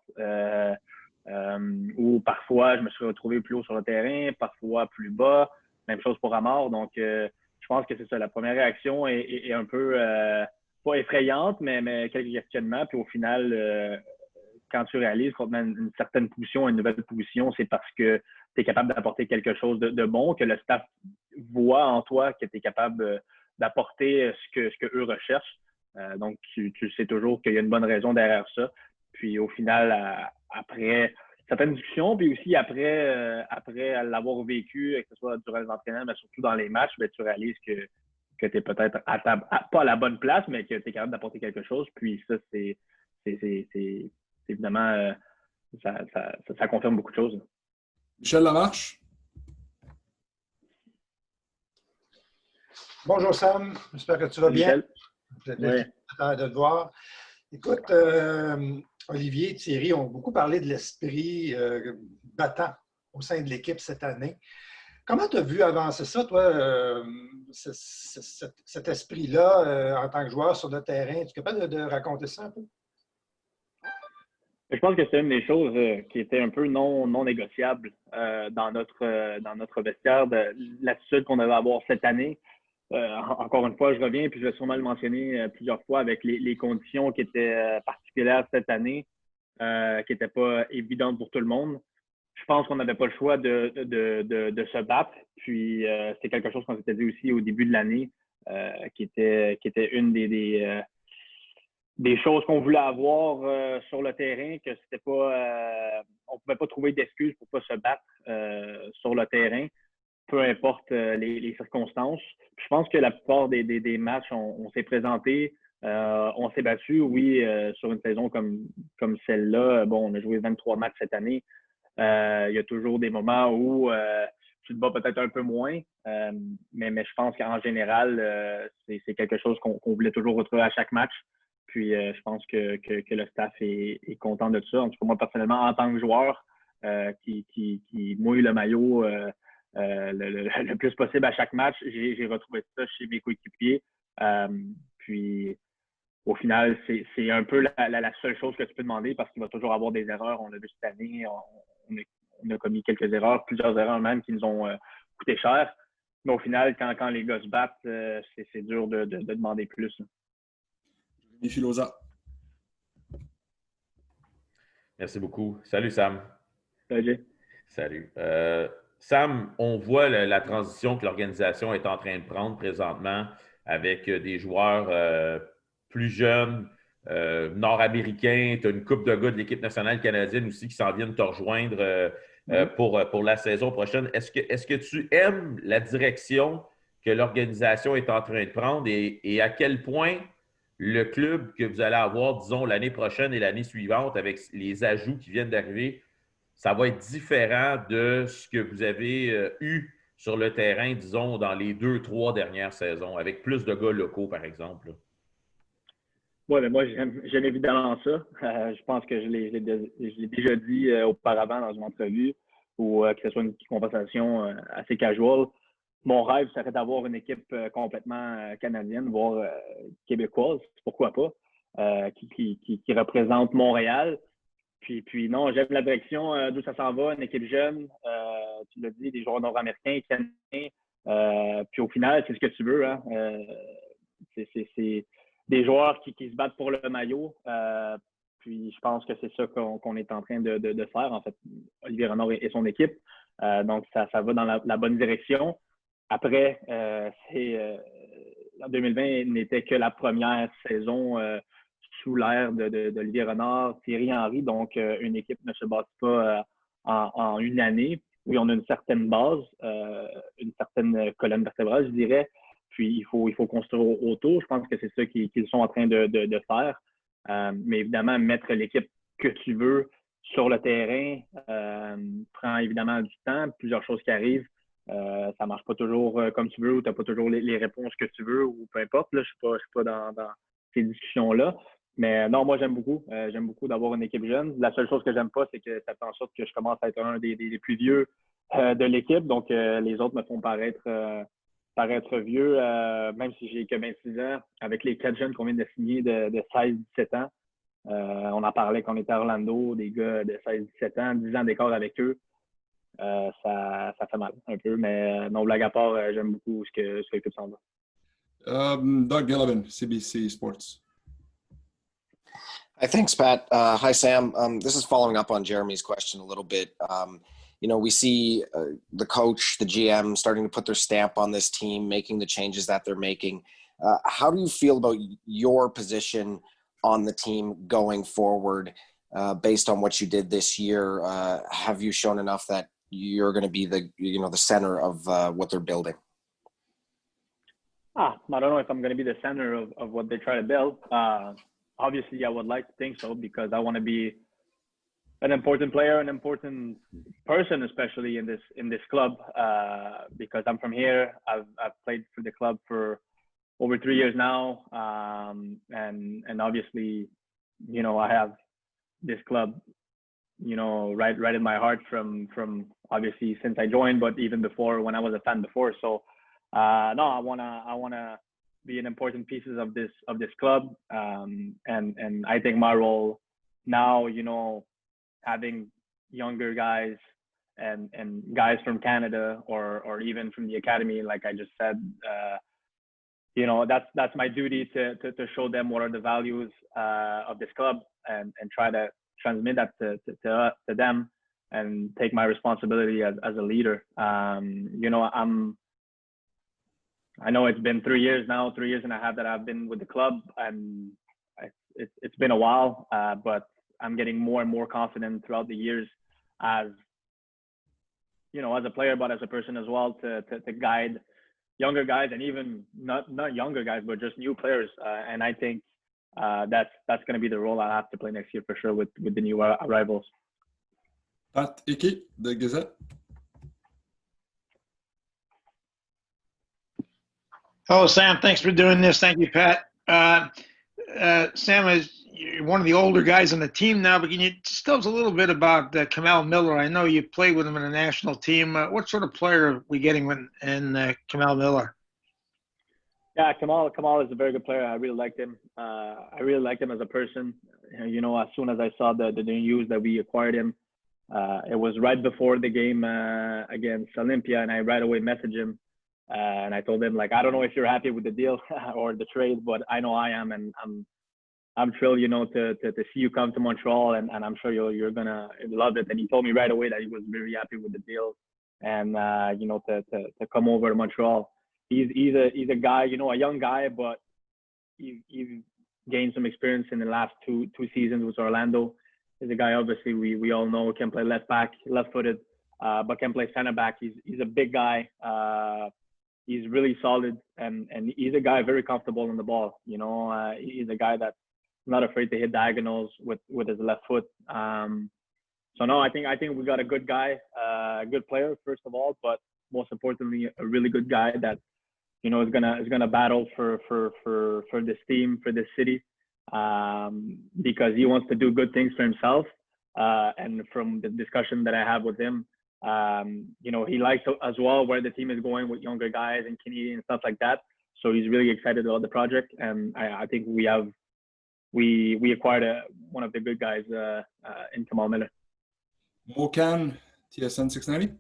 Ou parfois, je me suis retrouvé plus haut sur le terrain, parfois plus bas. Même chose pour Amar. Donc, je pense que c'est ça. La première réaction est un peu, pas effrayante, mais quelques questionnements. Puis au final, quand tu réalises qu'on te met une certaine position, une nouvelle position, c'est parce que tu es capable d'apporter quelque chose de bon, que le staff voit en toi que tu es capable d'apporter ce que eux recherchent. Donc, tu sais toujours qu'il y a une bonne raison derrière ça. Puis au final, après certaines discussions, puis aussi après l'avoir vécu, que ce soit durant les entraînements, mais surtout dans les matchs, bien, tu réalises que tu es peut-être pas à la bonne place, mais que tu es capable d'apporter quelque chose. Puis ça, c'est évidemment, ça confirme beaucoup de choses. Michel Lamarche. Bonjour Sam, j'espère que tu vas bien. Vous êtes content de te voir. Écoute, Olivier, Thierry ont beaucoup parlé de l'esprit battant au sein de l'équipe cette année. Comment tu as vu avancer ça, toi, cet esprit-là, en tant que joueur sur le terrain? Tu es capable de raconter ça un peu? Je pense que c'est une des choses qui était un peu non négociable dans notre vestiaire, l'attitude qu'on devait avoir cette année. Encore une fois, je reviens, puis je vais sûrement le mentionner plusieurs fois avec les conditions qui étaient particulières cette année, qui n'étaient pas évidentes pour tout le monde. Je pense qu'on n'avait pas le choix de se battre. Puis c'est quelque chose qu'on s'était dit aussi au début de l'année, qui était une des choses qu'on voulait avoir sur le terrain, que c'était pas, on pouvait pas trouver d'excuses pour pas se battre sur le terrain, peu importe les circonstances. Puis je pense que la plupart des matchs, on s'est présenté, on s'est battu, oui, sur une saison comme celle-là. Bon, on a joué 23 matchs cette année. Il y a toujours des moments où tu te bats peut-être un peu moins, mais je pense qu'en général, c'est quelque chose qu'on voulait toujours retrouver à chaque match. Puis je pense que le staff est content de ça. En tout cas, moi, personnellement, en tant que joueur qui mouille le maillot le plus possible à chaque match, j'ai retrouvé ça chez mes coéquipiers. Puis au final, c'est un peu la seule chose que tu peux demander parce qu'il va toujours avoir des erreurs. On l'a vu cette année, on a commis quelques erreurs, plusieurs erreurs même qui nous ont coûté cher. Mais au final, quand les gars se battent, c'est dur de demander plus. Et Filosa. Merci beaucoup. Salut, Sam. Salut. Salut. Sam, on voit la transition que l'organisation est en train de prendre présentement avec des joueurs plus jeunes, nord-américains. Tu as une couple de gars de l'équipe nationale canadienne aussi qui s'en viennent te rejoindre pour la saison prochaine. Est-ce que tu aimes la direction que l'organisation est en train de prendre et à quel point le club que vous allez avoir, disons, l'année prochaine et l'année suivante, avec les ajouts qui viennent d'arriver, ça va être différent de ce que vous avez eu sur le terrain, disons, dans les 2-3 dernières saisons, avec plus de gars locaux, par exemple? Oui, mais moi, j'aime évidemment ça. Je pense que je l'ai déjà dit auparavant dans une entrevue ou que ce soit une conversation assez casual. Mon rêve serait d'avoir une équipe complètement canadienne, voire québécoise, pourquoi pas, qui représente Montréal. Puis non, j'aime la direction d'où ça s'en va, une équipe jeune, tu l'as dit, des joueurs nord-américains, canadiens. Puis au final, c'est ce que tu veux. Hein? C'est des joueurs qui se battent pour le maillot. Puis je pense que c'est ça qu'on est en train de faire, en fait, Olivier Renard et son équipe. Donc ça va dans la bonne direction. Après, en 2020 n'était que la première saison sous l'ère d'Olivier Renard, Thierry Henry. Donc, une équipe ne se bâtit pas en une année. Oui, on a une certaine base, une certaine colonne vertébrale, je dirais. Puis, il faut construire autour. Je pense que c'est ça qu'ils sont en train de faire. Mais évidemment, mettre l'équipe que tu veux sur le terrain prend évidemment du temps, plusieurs choses qui arrivent. Ça ne marche pas toujours comme tu veux ou tu n'as pas toujours les réponses que tu veux ou peu importe. Là, je ne suis pas dans ces discussions-là. Mais non, moi, j'aime beaucoup. J'aime beaucoup d'avoir une équipe jeune. La seule chose que j'aime pas, c'est que ça fait en sorte que je commence à être un des plus vieux de l'équipe. Donc, les autres me font paraître vieux, même si j'ai que 26 ans. Avec les 4 jeunes qu'on vient de signer de 16-17 ans, On en parlait quand on était à Orlando, des gars de 16-17 ans, 10 ans d'écart avec eux. Ça fait mal un peu, mais non, blague à part, j'aime beaucoup ce que l'équipe s'en va. Doug Gillivan, CBC Sports. Hi, thanks, Pat. Hi, Sam. This is following up on Jeremy's question a little bit. We see the coach, the GM starting to put their stamp on this team, making the changes that they're making. How do you feel about your position on the team going forward based on what you did this year? Have you shown enough that you're going to be the center of what they're building? I don't know if I'm going to be the center of what they try to build. Obviously, I would like to think so because I want to be an important player, an important person, especially in this club. Because I'm from here, I've played for the club for over 3 years now, and obviously, I have this club, right in my heart from obviously since I joined, but even before when I was a fan before. So no, I wanna be an important pieces of this club, and I think my role now, having younger guys and guys from Canada or even from the academy, like I just said, that's my duty to show them what are the values of this club and try to transmit that to them and take my responsibility as a leader. I know it's been 3 years now, 3 years and a half that I've been with the club, and it's been a while, but I'm getting more and more confident throughout the years as a player, but as a person as well, to guide younger guys and even not younger guys, but just new players. And I think that's going to be the role I have to play next year for sure with the new arrivals. Pat Hickey, the Gazette. Hello, Sam. Thanks for doing this. Thank you, Pat. Sam, you're one of the older guys on the team now, but can you just tell us a little bit about Kamal Miller? I know you played with him in the national team. What sort of player are we getting in Kamal Miller? Yeah, Kamal is a very good player. I really liked him. I really liked him as a person. As soon as I saw the news that we acquired him, it was right before the game against Olympia, and I right away messaged him. And I told him, like, I don't know if you're happy with the deal or the trade, but I know I am, and I'm thrilled, to see you come to Montreal, and I'm sure you're gonna love it. And he told me right away that he was very happy with the deal, and to come over to Montreal. He's a guy, a young guy, but he's gained some experience in the last two seasons with Orlando. He's a guy, obviously, we all know can play left back, left-footed, but can play center back. He's a big guy. He's really solid, and he's a guy very comfortable on the ball. He's a guy that's not afraid to hit diagonals with his left foot. So no, I think we got a good guy, a good player first of all, but most importantly, a really good guy that is gonna battle for this team, for this city, because he wants to do good things for himself. And from the discussion that I have with him, he likes as well where the team is going with younger guys and Canadian and stuff like that. So he's really excited about the project, and I think we acquired one of the good guys in Kamal Miller. Mokan, TSN 690.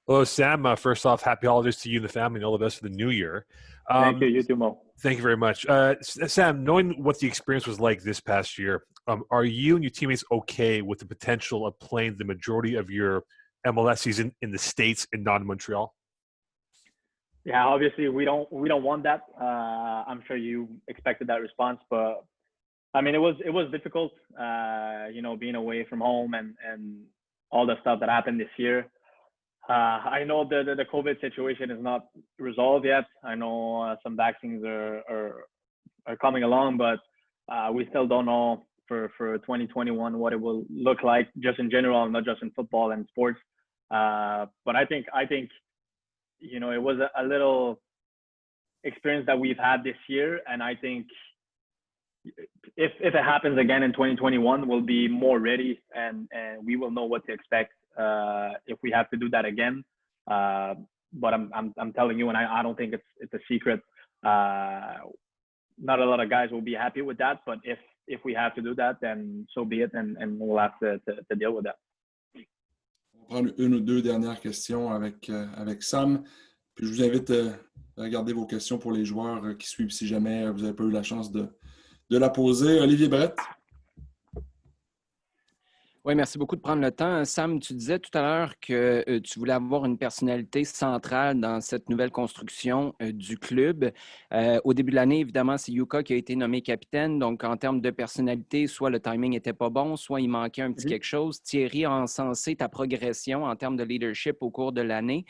Hello, Sam. First off, happy holidays to you and the family, and all the best for the new year. Thank you. You too, Mo. Thank you very much. Sam, knowing what the experience was like this past year, are you and your teammates okay with the potential of playing the majority of your MLS season in the States and not in Montreal? Yeah, obviously we don't want that. I'm sure you expected that response, but I mean it was difficult, being away from home and all the stuff that happened this year. I know the COVID situation is not resolved yet. I know some vaccines are coming along, but we still don't know for 2021 what it will look like, just in general, not just in football and sports. But I think it was a little experience that we've had this year, and I think if it happens again in 2021, we'll be more ready and we will know what to expect if we have to do that again. But I'm telling you, and I don't think it's a secret. Not a lot of guys will be happy with that, but if if we have to do that, then so be it, and we'll have to deal with that. On va prendre une ou deux dernières questions avec Sam. Puis je vous invite à regarder vos questions pour les joueurs qui suivent si jamais vous n'avez pas eu la chance de la poser. Olivier Brett. Oui, merci beaucoup de prendre le temps. Sam, tu disais tout à l'heure que tu voulais avoir une personnalité centrale dans cette nouvelle construction du club. Au début de l'année, évidemment, c'est Yuka qui a été nommé capitaine. Donc, en termes de personnalité, soit le timing n'était pas bon, soit il manquait un petit quelque chose. Thierry a encensé ta progression en termes de leadership au cours de l'année.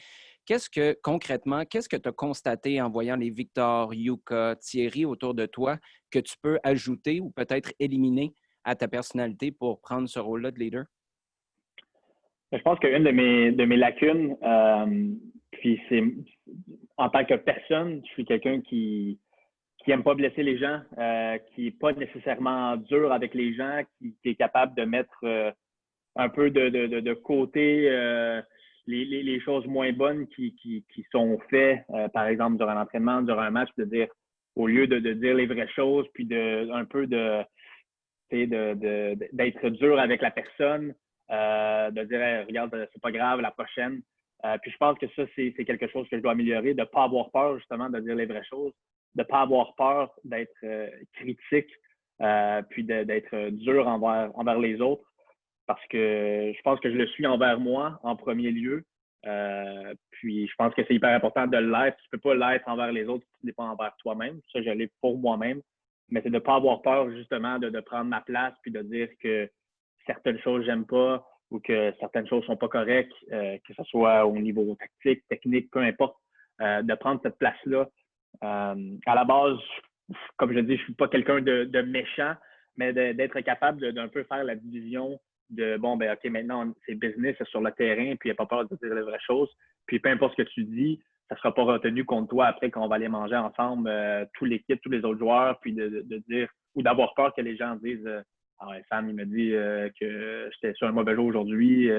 Concrètement, qu'est-ce que tu as constaté en voyant les Victor, Yuka, Thierry autour de toi que tu peux ajouter ou peut-être éliminer à ta personnalité pour prendre ce rôle-là de leader? Je pense qu'une de mes lacunes, puis c'est en tant que personne, je suis quelqu'un qui aime pas blesser les gens, qui n'est pas nécessairement dur avec les gens, qui est capable de mettre un peu de côté les choses moins bonnes qui sont faites, par exemple, durant l'entraînement, durant un match, de dire, au lieu de dire les vraies choses, puis d'être dur avec la personne, de dire hey, regarde, c'est pas grave, la prochaine. Puis je pense que ça, c'est quelque chose que je dois améliorer, de ne pas avoir peur justement de dire les vraies choses, de ne pas avoir peur d'être critique, puis d'être dur envers les autres, parce que je pense que je le suis envers moi en premier lieu. Puis je pense que c'est hyper important de l'être. Tu ne peux pas l'être envers les autres si tu ne l'es pas envers toi-même. Ça, je l'ai pour moi-même. Mais c'est de ne pas avoir peur, justement, de prendre ma place puis de dire que certaines choses, j'aime pas ou que certaines choses sont pas correctes, que ce soit au niveau tactique, technique, peu importe, de prendre cette place-là. À la base, comme je dis, je suis pas quelqu'un de méchant, mais d'être capable d'un peu faire la division de, bon, ben OK, maintenant, c'est business, c'est sur le terrain, puis il n'y a pas peur de dire les vraies choses. Puis peu importe ce que tu dis, ça ne sera pas retenu contre toi après quand on va aller manger ensemble, toute l'équipe, tous les autres joueurs, puis de dire, ou d'avoir peur que les gens disent ah ouais, Sam, il m'a dit que j'étais sur un mauvais jour aujourd'hui,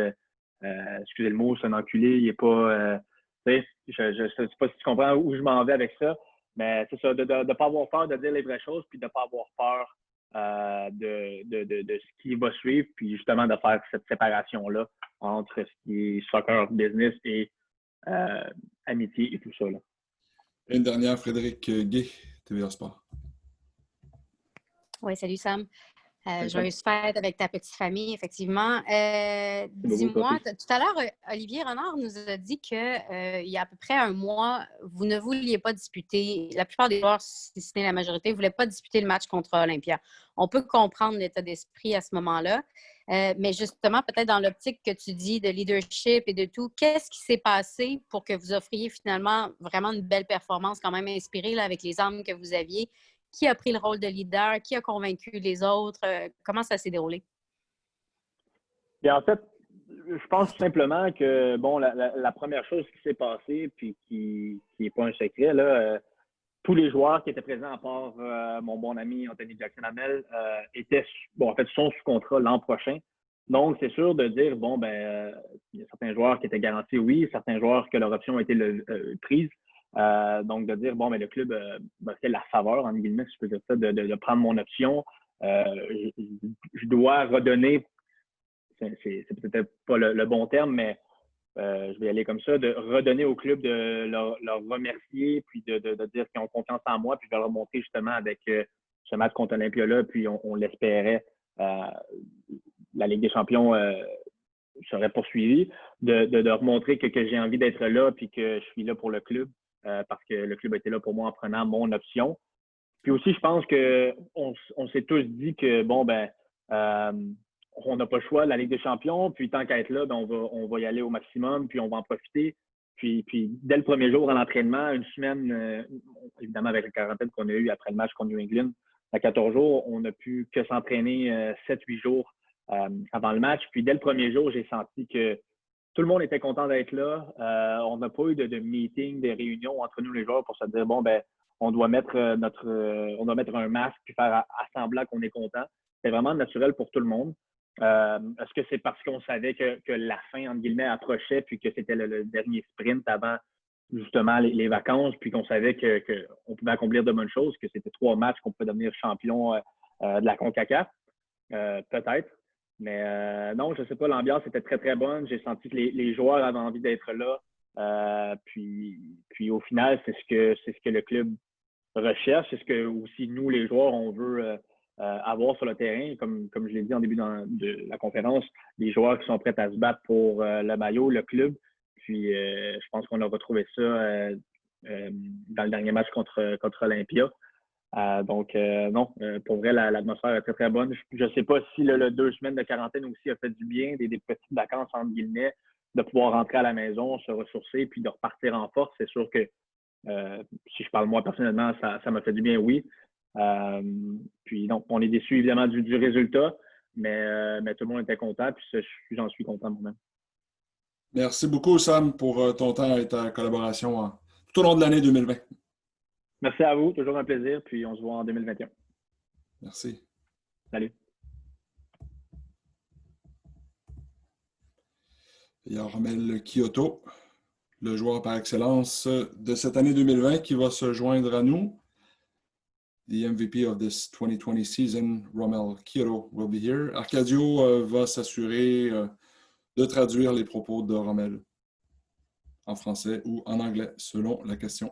excusez le mot, c'est un enculé, il n'est pas. Tu sais, je ne sais pas si tu comprends où je m'en vais avec ça, mais c'est ça, de ne pas avoir peur de dire les vraies choses, puis de ne pas avoir peur de ce qui va suivre, puis justement de faire cette séparation-là entre ce qui est soccer, business et amitié et tout ça. Là. Une dernière, Frédéric Guay, TVA Sport. Oui, salut Sam. Joyeuse fête avec ta petite famille, effectivement. Dis-moi, tout à l'heure, Olivier Renard nous a dit qu'il y a à peu près un mois, vous ne vouliez pas disputer, la plupart des joueurs, si ce n'est la majorité, ne voulaient pas disputer le match contre Olympia. On peut comprendre l'état d'esprit à ce moment-là, mais justement, peut-être dans l'optique que tu dis de leadership et de tout, qu'est-ce qui s'est passé pour que vous offriez finalement vraiment une belle performance quand même inspirée là, avec les armes que vous aviez? Qui a pris le rôle de leader? Qui a convaincu les autres? Comment ça s'est déroulé? Bien, en fait, je pense tout simplement que, bon, la première chose qui s'est passée, puis qui n'est pas un secret, là, tous les joueurs qui étaient présents, à part mon bon ami Anthony Jackson-Hamel, sont sous contrat l'an prochain. Donc, c'est sûr de dire, bon, ben, il y a certains joueurs qui étaient garantis, oui, certains joueurs que leur option a été prise. Donc, de dire, bon, mais le club fait la faveur, en guillemets, si je peux dire ça, de prendre mon option. Je dois redonner, c'est peut-être pas le bon terme, mais je vais y aller comme ça, de redonner au club, de leur remercier, puis de dire qu'ils ont confiance en moi, puis je vais leur montrer justement avec ce match contre Olympia-là, puis on l'espérait, la Ligue des champions serait poursuivie, de leur montrer que j'ai envie d'être là, puis que je suis là pour le club. Parce que le club a été là pour moi en prenant mon option. Puis aussi, je pense qu'on s'est tous dit que, bon, ben, on n'a pas le choix de la Ligue des champions, puis tant qu'à être là, ben, on va y aller au maximum, puis on va en profiter. Puis dès le premier jour à l'entraînement, une semaine, évidemment avec la quarantaine qu'on a eue après le match contre New England, à 14 jours, on n'a pu que s'entraîner 7-8 jours avant le match. Puis dès le premier jour, j'ai senti que tout le monde était content d'être là. On n'a pas eu de meeting, de réunions entre nous les joueurs pour se dire, bon, ben, on doit mettre un masque puis faire à semblant qu'on est content. C'est vraiment naturel pour tout le monde. Est-ce que c'est parce qu'on savait que la fin, entre guillemets, approchait puis que c'était le dernier sprint avant justement les vacances puis qu'on savait qu'on pouvait accomplir de bonnes choses, que c'était 3 matchs qu'on pouvait devenir champion de la CONCACAF, peut-être. Mais non, je ne sais pas, l'ambiance était très, très bonne. J'ai senti que les joueurs avaient envie d'être là. Puis au final, c'est ce que le club recherche, c'est ce que aussi nous, les joueurs, on veut avoir sur le terrain. Comme je l'ai dit en début de la conférence, les joueurs qui sont prêts à se battre pour le maillot, le club. Puis je pense qu'on a retrouvé ça dans le dernier match contre Olympia. Donc, non, pour vrai, l'atmosphère est très, très bonne. Je ne sais pas si le 2 semaines de quarantaine aussi a fait du bien, des petites vacances, entre guillemets, de pouvoir rentrer à la maison, se ressourcer, puis de repartir en force. C'est sûr que si je parle moi personnellement, ça m'a fait du bien, oui. Puis donc, on est déçu évidemment du résultat, mais tout le monde était content, puis j'en suis content moi-même. Merci beaucoup, Sam, pour ton temps et ta collaboration tout au long de l'année 2020. Merci à vous, toujours un plaisir, puis on se voit en 2021. Merci. Salut. Il y a Romel Kyoto, le joueur par excellence de cette année 2020 qui va se joindre à nous. The MVP of this 2020 season, Romel Kyoto, will be here. Arcadio va s'assurer de traduire les propos de Romel en français ou en anglais, selon la question.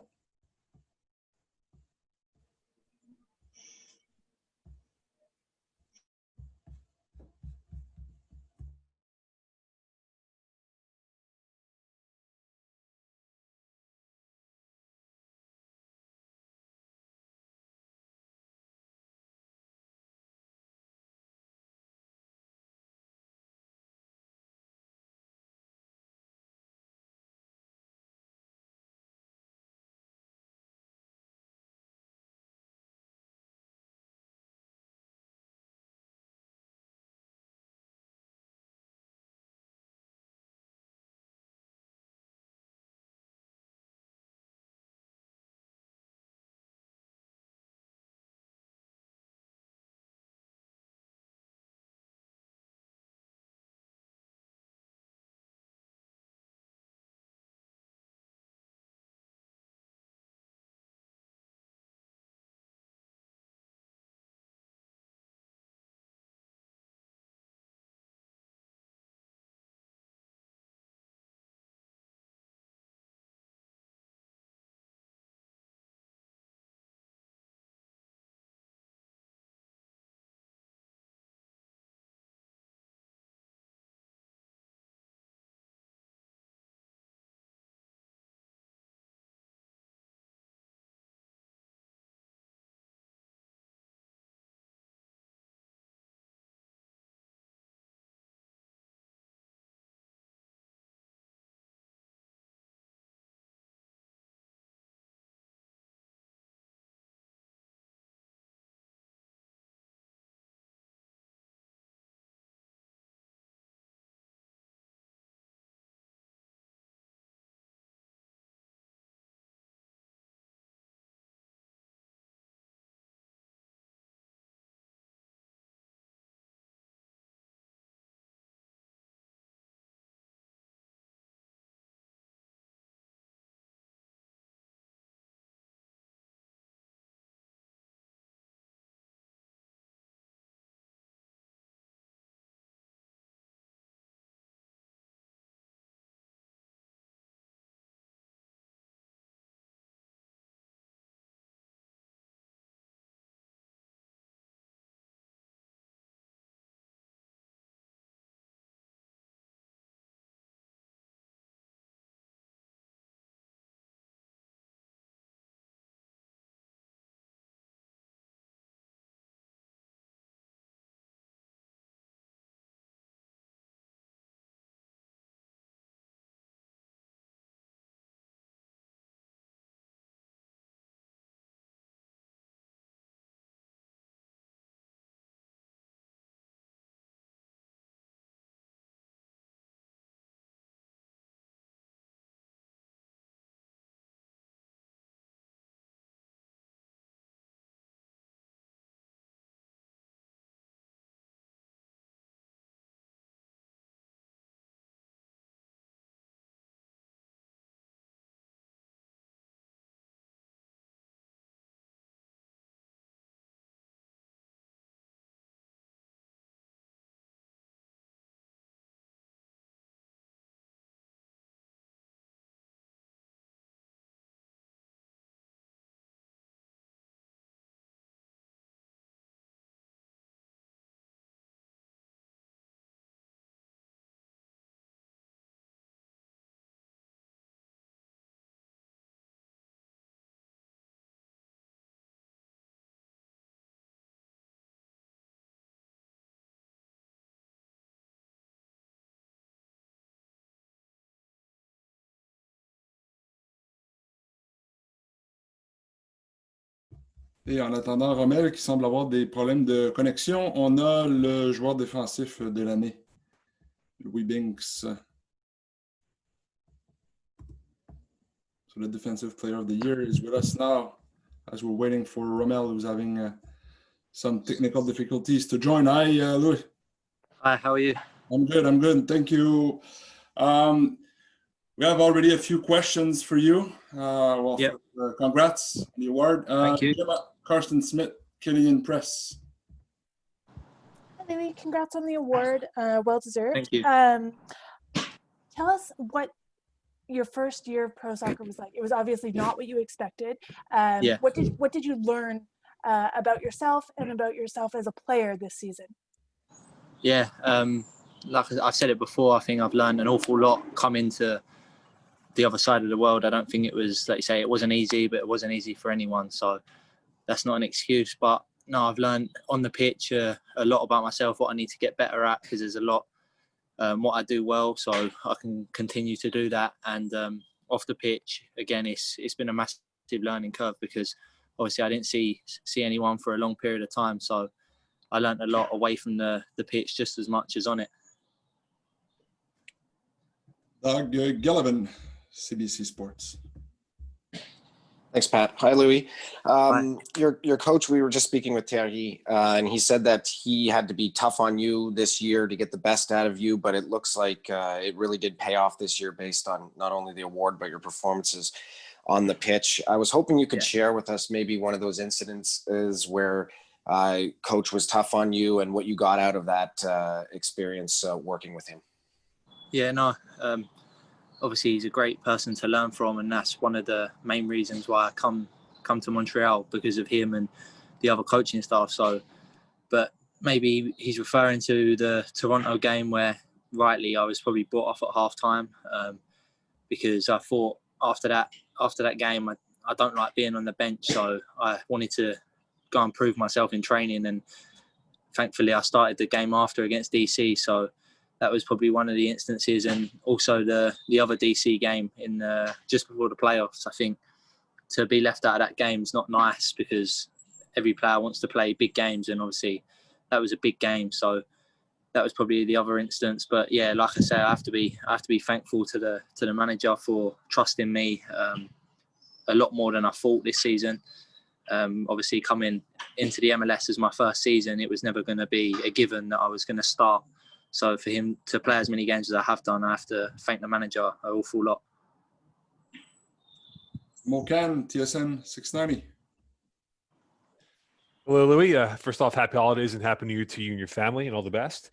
Et en attendant Romel qui semble avoir des problèmes de connexion, on a le joueur défensif de l'année, Louis Binks. So the defensive player of the year is with us now as we're waiting for Romel, who's having some technical difficulties to join. Hi, Louis. Hi, how are you? I'm good. Thank you. We have already a few questions for you. Yep. Congrats on the award. Thank you. Carsten Smith, Killian Press. Hi, Louis. Congrats on the award. Well deserved. Thank you. Tell us what your first year of pro soccer was like. It was obviously not what you expected. Yeah. What did you learn about yourself and about yourself as a player this season? Yeah, like I've said it before, I think I've learned an awful lot coming to the other side of the world. I don't think it was, like you say, it wasn't easy, but it wasn't easy for anyone. So that's not an excuse. But no, I've learned on the pitch a lot about myself, what I need to get better at, because there's a lot what I do well, so I can continue to do that. And off the pitch, again, it's been a massive learning curve, because obviously I didn't see anyone for a long period of time. So I learned a lot away from the pitch just as much as on it. Doug Gillivan, CBC Sports. Thanks, Pat. Hi, Louis. Hi. Your coach, we were just speaking with Thierry, and he said that he had to be tough on you this year to get the best out of you, but it looks like it really did pay off this year based on not only the award, but your performances on the pitch. I was hoping you could share with us maybe one of those incidences where coach was tough on you and what you got out of that experience working with him. Yeah, no, obviously he's a great person to learn from, and that's one of the main reasons why I come to Montreal, because of him and the other coaching staff. So, but maybe he's referring to the Toronto game where rightly I was probably brought off at halftime, because I thought after that game I don't like being on the bench, so I wanted to go and prove myself in training, and thankfully I started the game after against DC, so that was probably one of the instances. And also the other DC game in just before the playoffs, I think to be left out of that game is not nice, because every player wants to play big games, and obviously that was a big game, so that was probably the other instance. But yeah, like I say, I have to be thankful to the manager for trusting me a lot more than I thought this season. Obviously coming into the MLS as my first season, it was never going to be a given that I was going to start. So for him to play as many games as I have done, I have to thank the manager an awful lot. Mokan, TSN 690. Hello, Louis. First off, happy holidays and happy new year to you and your family, and all the best.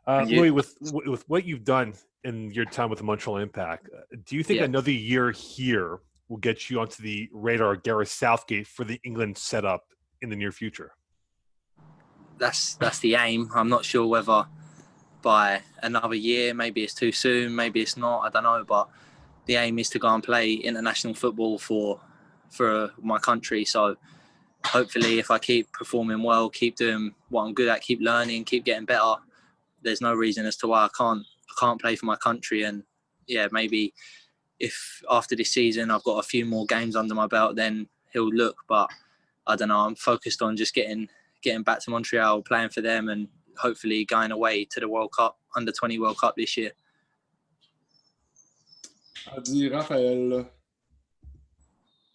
Louis, with what you've done in your time with the Montreal Impact, do you think another year here will get you onto the radar of Gareth Southgate for the England setup in the near future? That's the aim. I'm not sure whether by another year, maybe it's too soon, maybe it's not, I don't know, but the aim is to go and play international football for my country. So hopefully if I keep performing well, keep doing what I'm good at, keep learning, keep getting better, there's no reason as to why I can't play for my country. And yeah, maybe if after this season I've got a few more games under my belt, then he'll look. But I don't know, I'm focused on just getting back to Montreal, playing for them, and hopefully going away to the World Cup, under 20 World Cup this year. Adi Raphael.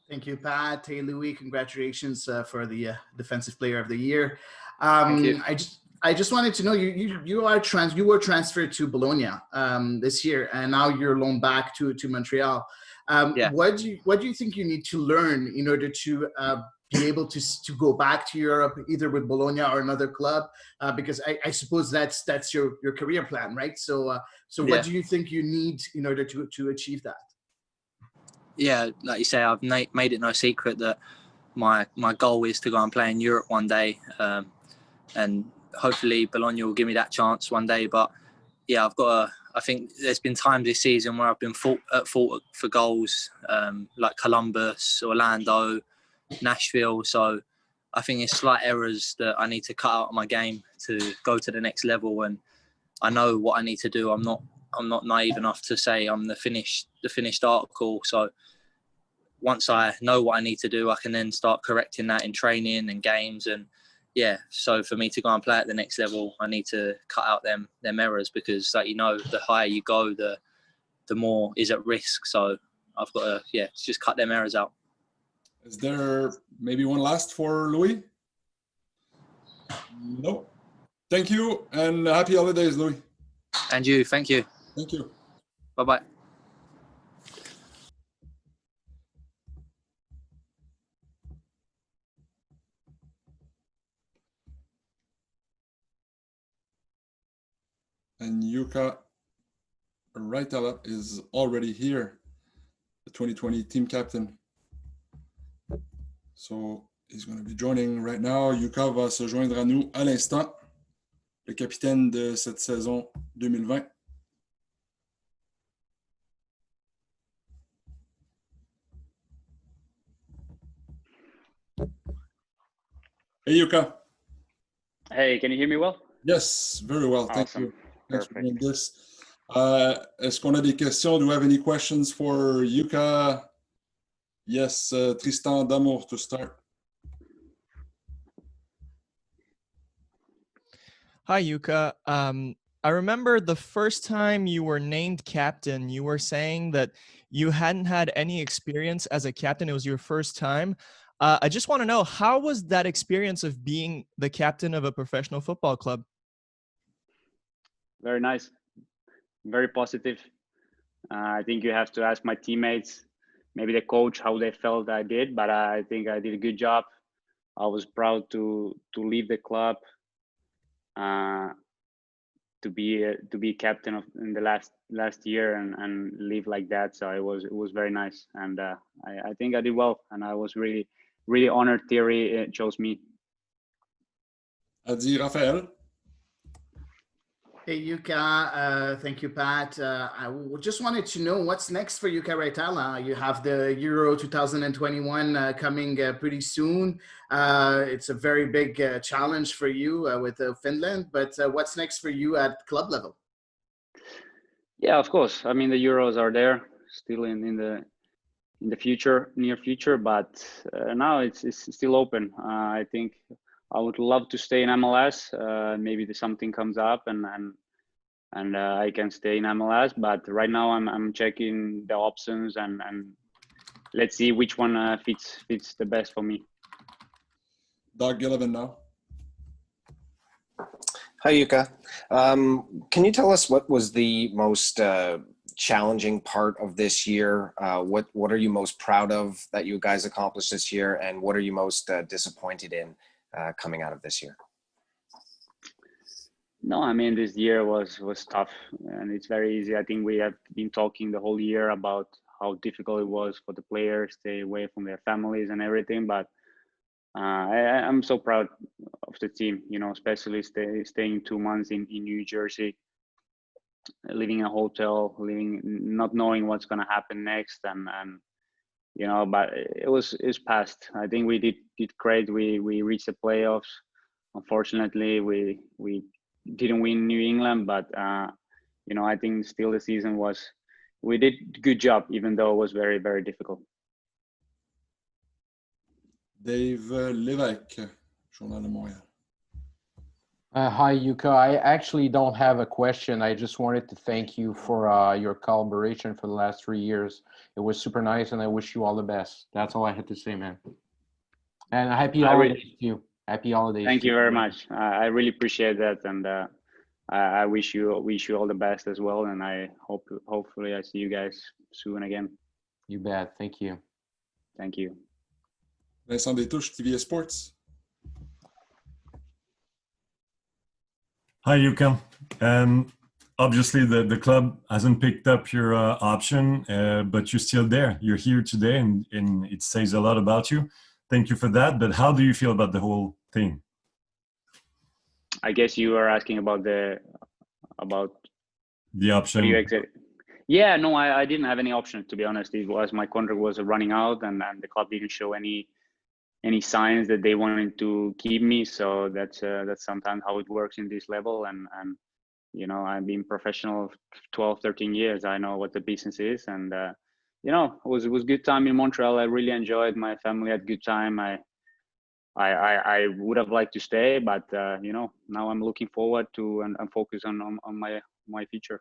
Thank you, Pat. Hey, Louis, congratulations for the Defensive Player of the Year. Thank you. I just wanted to know, you were transferred to Bologna this year, and now you're loaned back to Montreal. What do you think you need to learn in order to be able to go back to Europe, either with Bologna or another club? Because I suppose that's your career plan, right? So what do you think you need in order to achieve that? Yeah, like you say, I've made it no secret that my goal is to go and play in Europe one day, and hopefully Bologna will give me that chance one day. But yeah, I think there's been times this season where I've been at fault for goals, like Columbus, Orlando, Nashville. So I think it's slight errors that I need to cut out of my game to go to the next level, and I know what I need to do. I'm not naive enough to say I'm the finished article. So once I know what I need to do, I can then start correcting that in training and games. And yeah, so for me to go and play at the next level, I need to cut out them errors, because like, you know, the higher you go, the more is at risk. So I've got to, just cut them errors out. Is there maybe one last for Louis? No. Thank you, and happy holidays, Louis. And you, thank you. Thank you. Bye-bye. And Yuka Raitala is already here, the 2020 team captain. So he's going to be joining right now. Yuka va se joindre à nous à l'instant, le capitaine de cette saison 2020. Hey, Yuka. Hey, can you hear me well? Yes, very well. Awesome. Thank you. Thanks for Perfect. doing this. Est-ce qu'on a des questions? Do we have any questions for Yuka? Yes, Tristan Damour to start. Hi, Yuka. I remember the first time you were named captain, you were saying that you hadn't had any experience as a captain. It was your first time. I just want to know, how was that experience of being the captain of a professional football club? Very nice. Very positive. I think you have to ask my teammates, maybe the coach, how they felt I did, but I think I did a good job. I was proud to leave the club, to be captain in the last year and live like that. So it was very nice, and I think I did well, and I was really honored Thierry chose me. Adi Raphaël. Hey, Yuka. Thank you, Pat. Just wanted to know what's next for Yuka Raitala. You have the Euro 2021 coming pretty soon. It's a very big challenge for you with Finland, but what's next for you at club level? Yeah, of course. I mean, the Euros are there still in the future, near future, but now it's still open. I think I would love to stay in MLS. Maybe something comes up and I can stay in MLS. But right now I'm checking the options and let's see which one fits the best for me. Doug Gillivan now. Hi, Yuka. Can you tell us what was the most challenging part of this year? What are you most proud of that you guys accomplished this year, and what are you most disappointed in coming out of this year? No, I mean, this year was tough, and it's very easy. I think we have been talking the whole year about how difficult it was for the players, stay away from their families and everything. But I'm so proud of the team, you know, especially staying 2 months in New Jersey, living in a hotel, not knowing what's going to happen next, and you know, but it's past. I think we did great. We reached the playoffs. Unfortunately, we didn't win New England, but you know, I think still the season we did a good job, even though it was very, very difficult. Dave Lévesque, Journal de Montréal. Hi, Yuka. I actually don't have a question. I just wanted to thank you for your collaboration for the last 3 years. It was super nice, and I wish you all the best. That's all I had to say, man. And happy holidays to you. Happy holidays. Thank you very much. I really appreciate that, and I wish you all the best as well. And I hopefully I see you guys soon again. You bet. Thank you. Thank you. Vincent Détouche, TVA Sports. Hi, Yuka. Obviously, the club hasn't picked up your option, but you're still there. You're here today, and it says a lot about you. Thank you for that. But how do you feel about the whole thing? I guess you are asking about the option. Yeah, no, I didn't have any option, to be honest. It was my contract was running out, and the club didn't show any signs that they wanted to keep me. So that's sometimes how it works in this level. And you know, I've been professional 12, 13 years. I know what the business is, and you know, it was good time in Montreal. I really enjoyed. My family had good time. I would have liked to stay, but you know, now I'm looking forward to and focus on my future.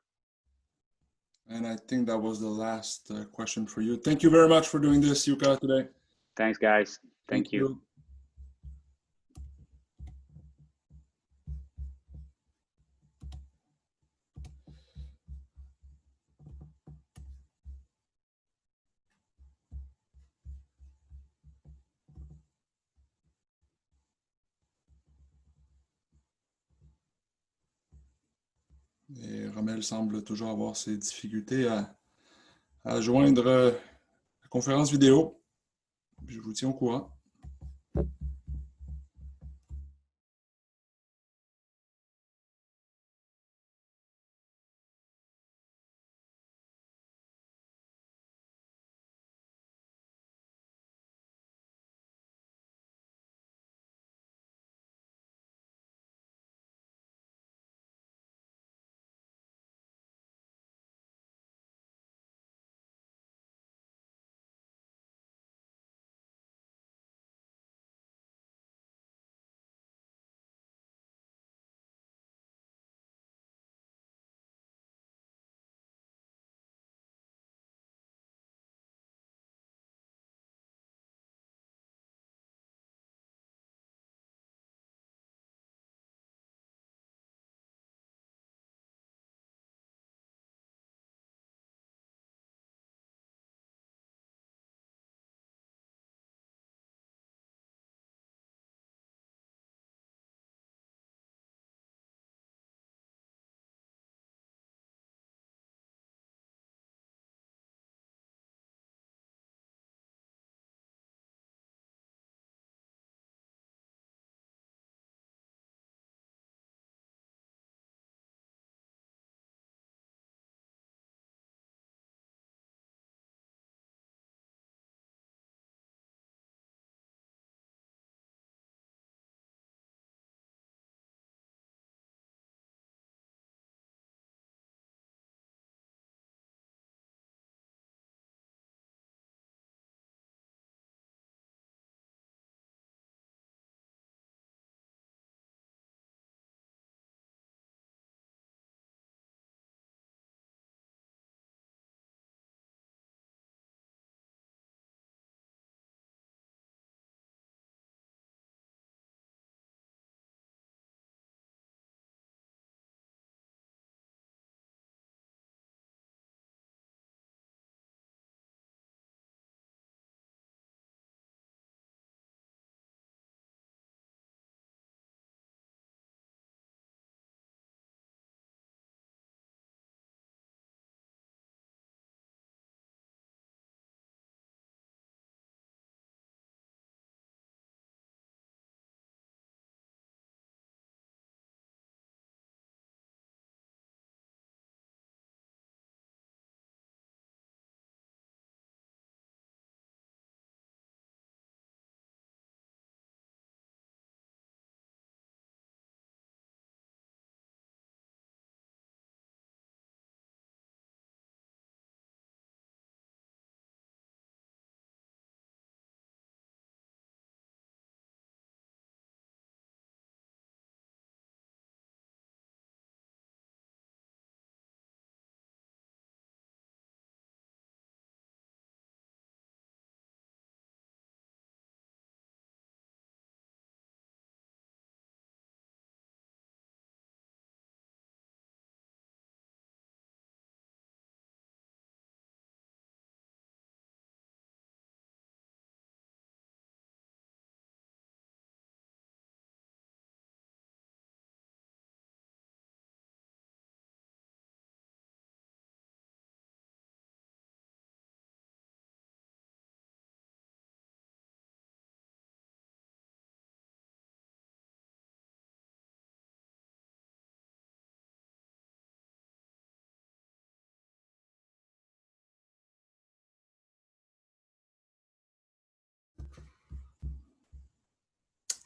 And I think that was the last question for you. Thank you very much for doing this, Jukka, today. Thanks, guys. Thank you. Et Romel semble toujours avoir ses difficultés à joindre la conférence vidéo. Je vous tiens au courant.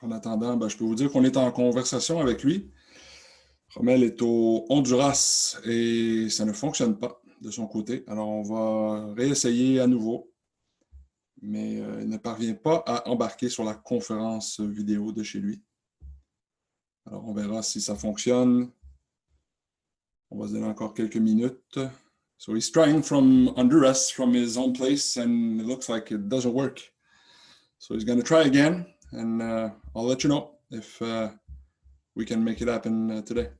En attendant, je peux vous dire qu'on est en conversation avec lui. Romel est au Honduras et ça ne fonctionne pas. de son côté. Alors, on va réessayer à nouveau. Mais il ne parvient pas à embarquer sur la conférence vidéo de chez lui. Alors, on verra si ça fonctionne. On va se donner encore quelques minutes. So he's trying from Honduras, from his own place, and it looks like it doesn't work. So he's going to try again, and I'll let you know if we can make it happen today.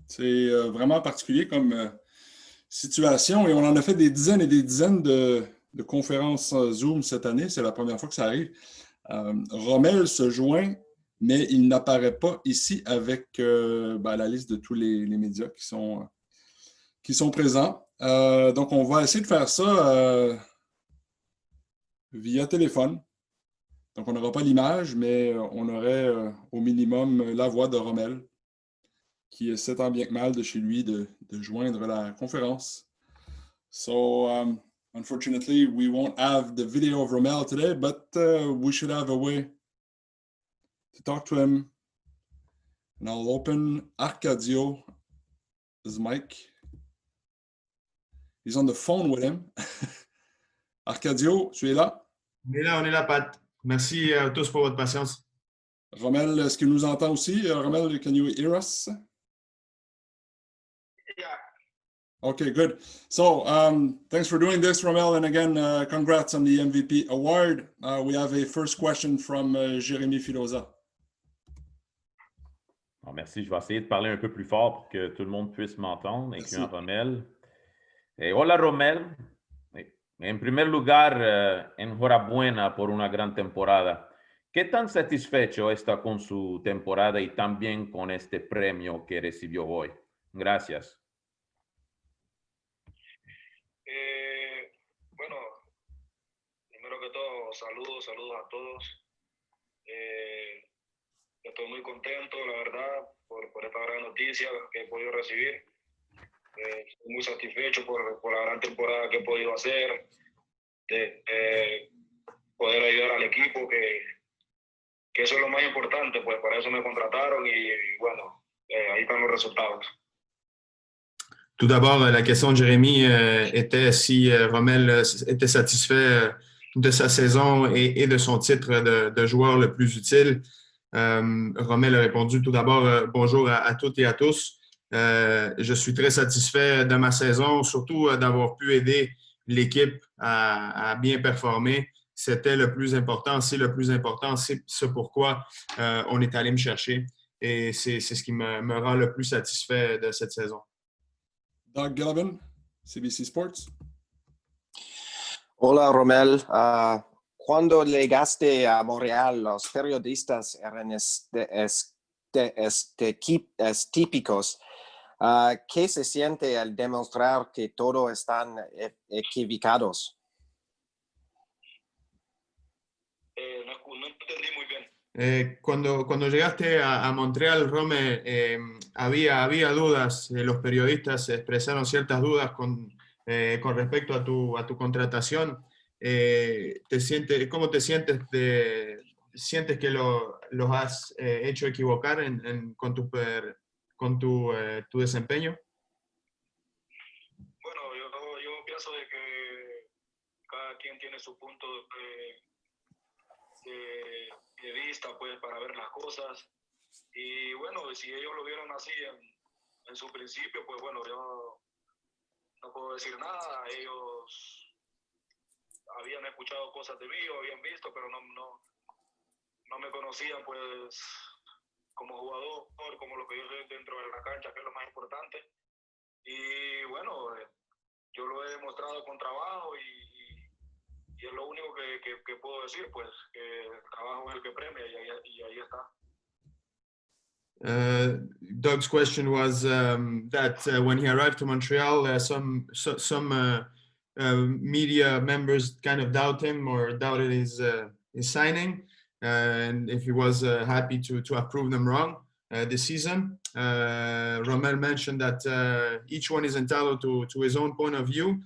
C'est vraiment particulier comme situation et on en a fait des dizaines et des dizaines de conférences Zoom cette année. C'est la première fois que ça arrive. Romel se joint, mais il n'apparaît pas ici avec la liste de tous les médias qui sont présents. Donc, on va essayer de faire ça via téléphone. Donc, on n'aura pas l'image, mais on aurait au minimum la voix de Romel, qui essaie tant bien que mal de chez lui de joindre la conférence. So, unfortunately, we won't have the video of Romel today, but we should have a way to talk to him. And I'll open Arcadio's mic. He's on the phone with him. Arcadio, tu es là? On est là, Pat. Merci à tous pour votre patience. Romel, est-ce qu'il nous entend aussi? Romel, can you hear us? Okay, good. So thanks for doing this, Romel. And again, congrats on the MVP award. We have a first question from Jérémy Filosa. Bon, merci. Je vais essayer de parler un peu plus fort pour que tout le monde puisse m'entendre, incluant Romel. Hola, Romel. En primer lugar, enhorabuena por una gran temporada. ¿Qué tan satisfecho está con su temporada y también con este premio que recibió hoy? Gracias. Bueno, primero que todo, saludos a todos. Estoy muy contento, la verdad, por esta gran noticia que he podido recibir. Estoy muy satisfecho por la gran temporada que he podido hacer, de poder ayudar al equipo, que eso es lo más importante, pues para eso me contrataron y bueno, ahí están los resultados. Tout d'abord, la question de Jérémy était si Romel était satisfait de sa saison et de son titre de joueur le plus utile. Romel a répondu tout d'abord bonjour à toutes et à tous. Je suis très satisfait de ma saison, surtout d'avoir pu aider l'équipe à bien performer. C'était le plus important, c'est le plus important, c'est ce pourquoi on est allé me chercher et c'est ce qui me rend le plus satisfait de cette saison. Doug Gillivan, CBC Sports. Hola, Romel. Cuando llegaste a Montreal, los periodistas eran típicos. ¿Qué se siente al demostrar que todos están equivocados? No entendí muy bien. Cuando llegaste a Montreal, Rome, había dudas. Los periodistas expresaron ciertas dudas con respecto a tu contratación. ¿Cómo te sientes? ¿Sientes que los has hecho equivocar con tu desempeño? Bueno, yo pienso de que cada quien tiene su punto de vista, pues, para ver las cosas. Y bueno, si ellos lo vieron así en su principio, pues bueno, yo no puedo decir nada. Ellos habían escuchado cosas de mí, habían visto, pero no me conocían, pues, como jugador, como lo que yo soy dentro de la cancha, que es lo más importante. Y bueno, yo lo he demostrado con trabajo y es lo único que puedo decir, pues, que el trabajo es el que premia y ahí está. Doug's question was that when he arrived to Montreal, some media members kind of doubt him or doubted his signing, and if he was happy to have proved them wrong this season. Romel mentioned that each one is entitled to his own point of view.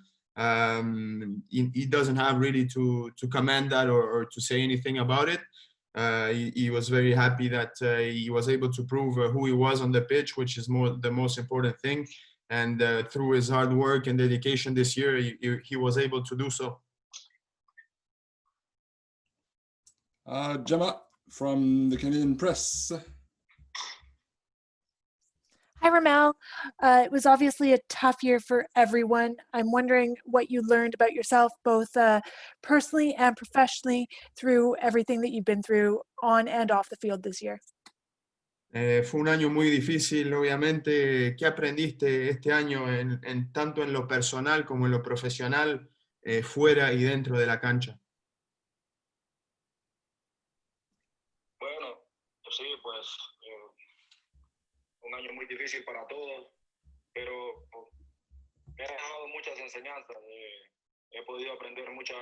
He doesn't have really to comment that or to say anything about it. He was very happy that he was able to prove who he was on the pitch, which is the most important thing. And through his hard work and dedication this year, he was able to do so. Gemma from the Canadian Press. Hi, Romel. It was obviously a tough year for everyone. I'm wondering what you learned about yourself, both personally and professionally, through everything that you've been through on and off the field this year. Fue un año muy difícil, obviamente. ¿Qué aprendiste este año, tanto en lo personal como en lo profesional, fuera y dentro de la cancha? Bueno, sí, pues un año muy difícil para todos, pero me ha dejado muchas enseñanzas. He podido aprender muchas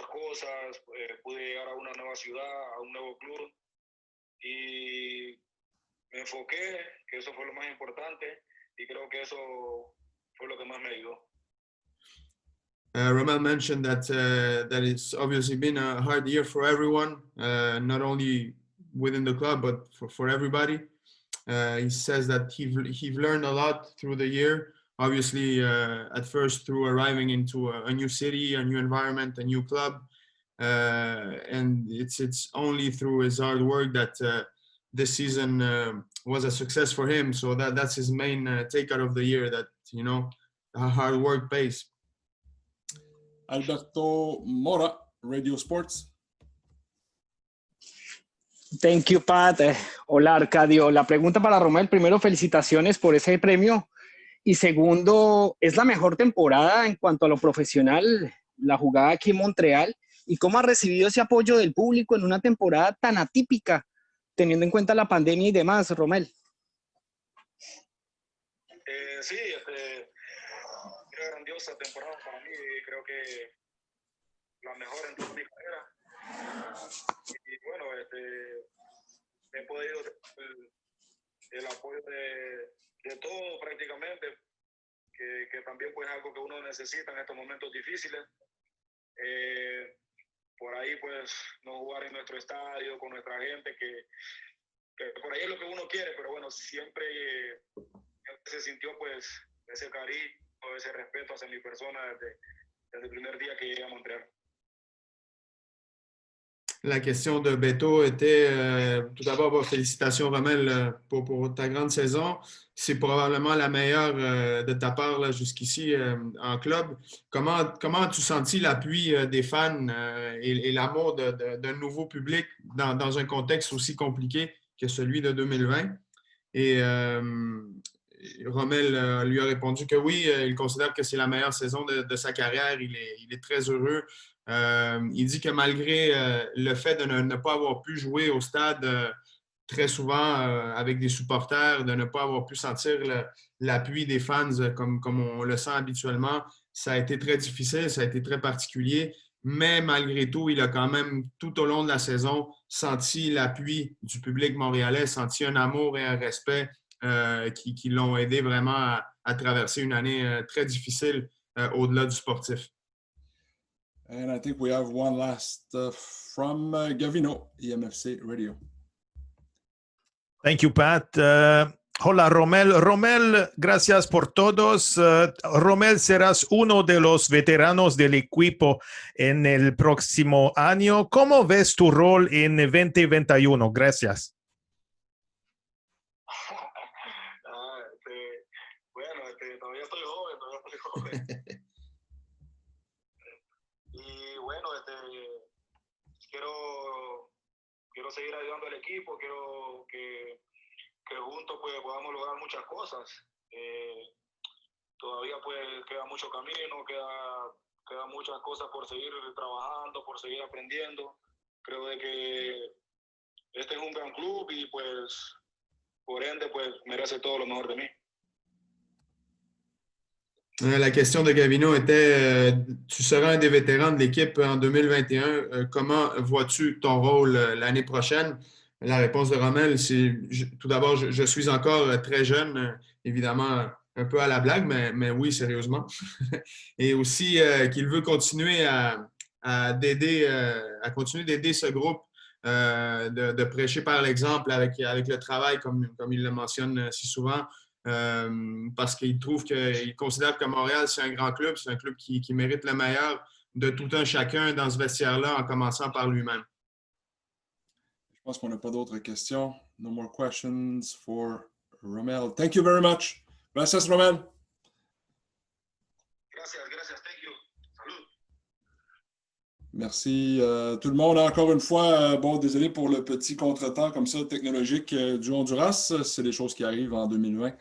cosas, pude llegar a una nueva ciudad, a un nuevo club y me enfoqué, que eso fue lo más importante y creo que eso fue lo que más me ayudó. Romel mentioned that it's obviously been a hard year for everyone, not only within the club, but for everybody. He says that he learned a lot through the year. Obviously, at first through arriving into a new city, a new environment, a new club. And it's only through his hard work that this season was a success for him. So that's his main takeout of the year, that You know, hard work pays. Alberto Mora, Radio Sports. Thank you, Pat. Hola, Arcadio. La pregunta para Romel. Primero, felicitaciones por ese premio. Y segundo, ¿es la mejor temporada en cuanto a lo profesional, la jugada aquí en Montreal? ¿Y cómo ha recibido ese apoyo del público en una temporada tan atípica, teniendo en cuenta la pandemia y demás, Romel? Sí, una grandiosa temporada para mí. Creo que la mejor en toda mi carrera. Y bueno, he podido el apoyo de todo prácticamente, que también pues es algo que uno necesita en estos momentos difíciles. Por ahí pues no jugar en nuestro estadio con nuestra gente, que por ahí es lo que uno quiere, pero bueno, siempre se sintió pues ese cariño, ese respeto hacia mi persona desde el primer día que llegué a Montréal. La question de Beto était, tout d'abord, félicitations Romel pour ta grande saison. C'est probablement la meilleure de ta part là, jusqu'ici en club. Comment as-tu senti l'appui des fans et l'amour d'un nouveau public dans un contexte aussi compliqué que celui de 2020? Et Romel lui a répondu que oui, il considère que c'est la meilleure saison de sa carrière. Il est très heureux. Il dit que malgré le fait de ne pas avoir pu jouer au stade très souvent avec des supporters, de ne pas avoir pu sentir l'appui des fans comme on le sent habituellement, ça a été très difficile, ça a été très particulier, mais malgré tout, il a quand même tout au long de la saison senti l'appui du public montréalais, senti un amour et un respect qui l'ont aidé vraiment à traverser une année très difficile au-delà du sportif. And I think we have one last from Gavino, EMFC Radio. Thank you, Pat. Hola, Romel. Romel, gracias por todos. Romel, serás uno de los veteranos del equipo en el próximo año. ¿Cómo ves tu rol en 2021? Gracias. Bueno, todavía estoy joven. Y bueno, quiero seguir ayudando al equipo, quiero que juntos pues podamos lograr muchas cosas. Todavía pues queda mucho camino, queda muchas cosas por seguir trabajando, por seguir aprendiendo. Creo de que este es un gran club y pues por ende pues merece todo lo mejor de mí. La question de Gavino était tu seras un des vétérans de l'équipe en 2021. Comment vois-tu ton rôle l'année prochaine? La réponse de Romel, c'est tout d'abord, je suis encore très jeune, évidemment, un peu à la blague, mais oui, sérieusement. Et aussi qu'il veut continuer à continuer d'aider ce groupe, de prêcher par l'exemple avec le travail, comme il le mentionne si souvent. Parce qu'il considère que Montréal, c'est un grand club, c'est un club qui mérite le meilleur de tout un chacun dans ce vestiaire-là, en commençant par lui-même. Je pense qu'on n'a pas d'autres questions. No more questions for Romel. Thank you very much. Gracias, Romel. Gracias. Thank you. Salut. Merci tout le monde. Encore une fois, désolé pour le petit contretemps comme ça technologique du Honduras. C'est des choses qui arrivent en 2020.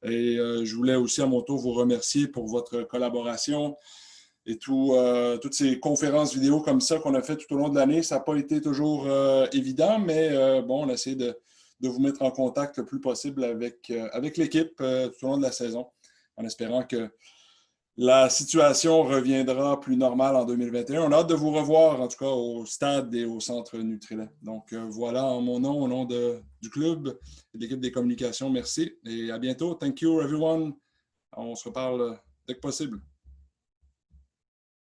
Et je voulais aussi à mon tour vous remercier pour votre collaboration et toutes ces conférences vidéo comme ça qu'on a fait tout au long de l'année. Ça n'a pas été toujours évident, mais on a essayé de vous mettre en contact le plus possible avec l'équipe tout au long de la saison, en espérant que la situation reviendra plus normale en 2021. On a hâte de vous revoir, en tout cas, au stade et au centre Nutrilait. Donc, voilà, en mon nom, au nom du club et de l'équipe des communications, merci et à bientôt. Thank you, everyone. On se reparle dès que possible.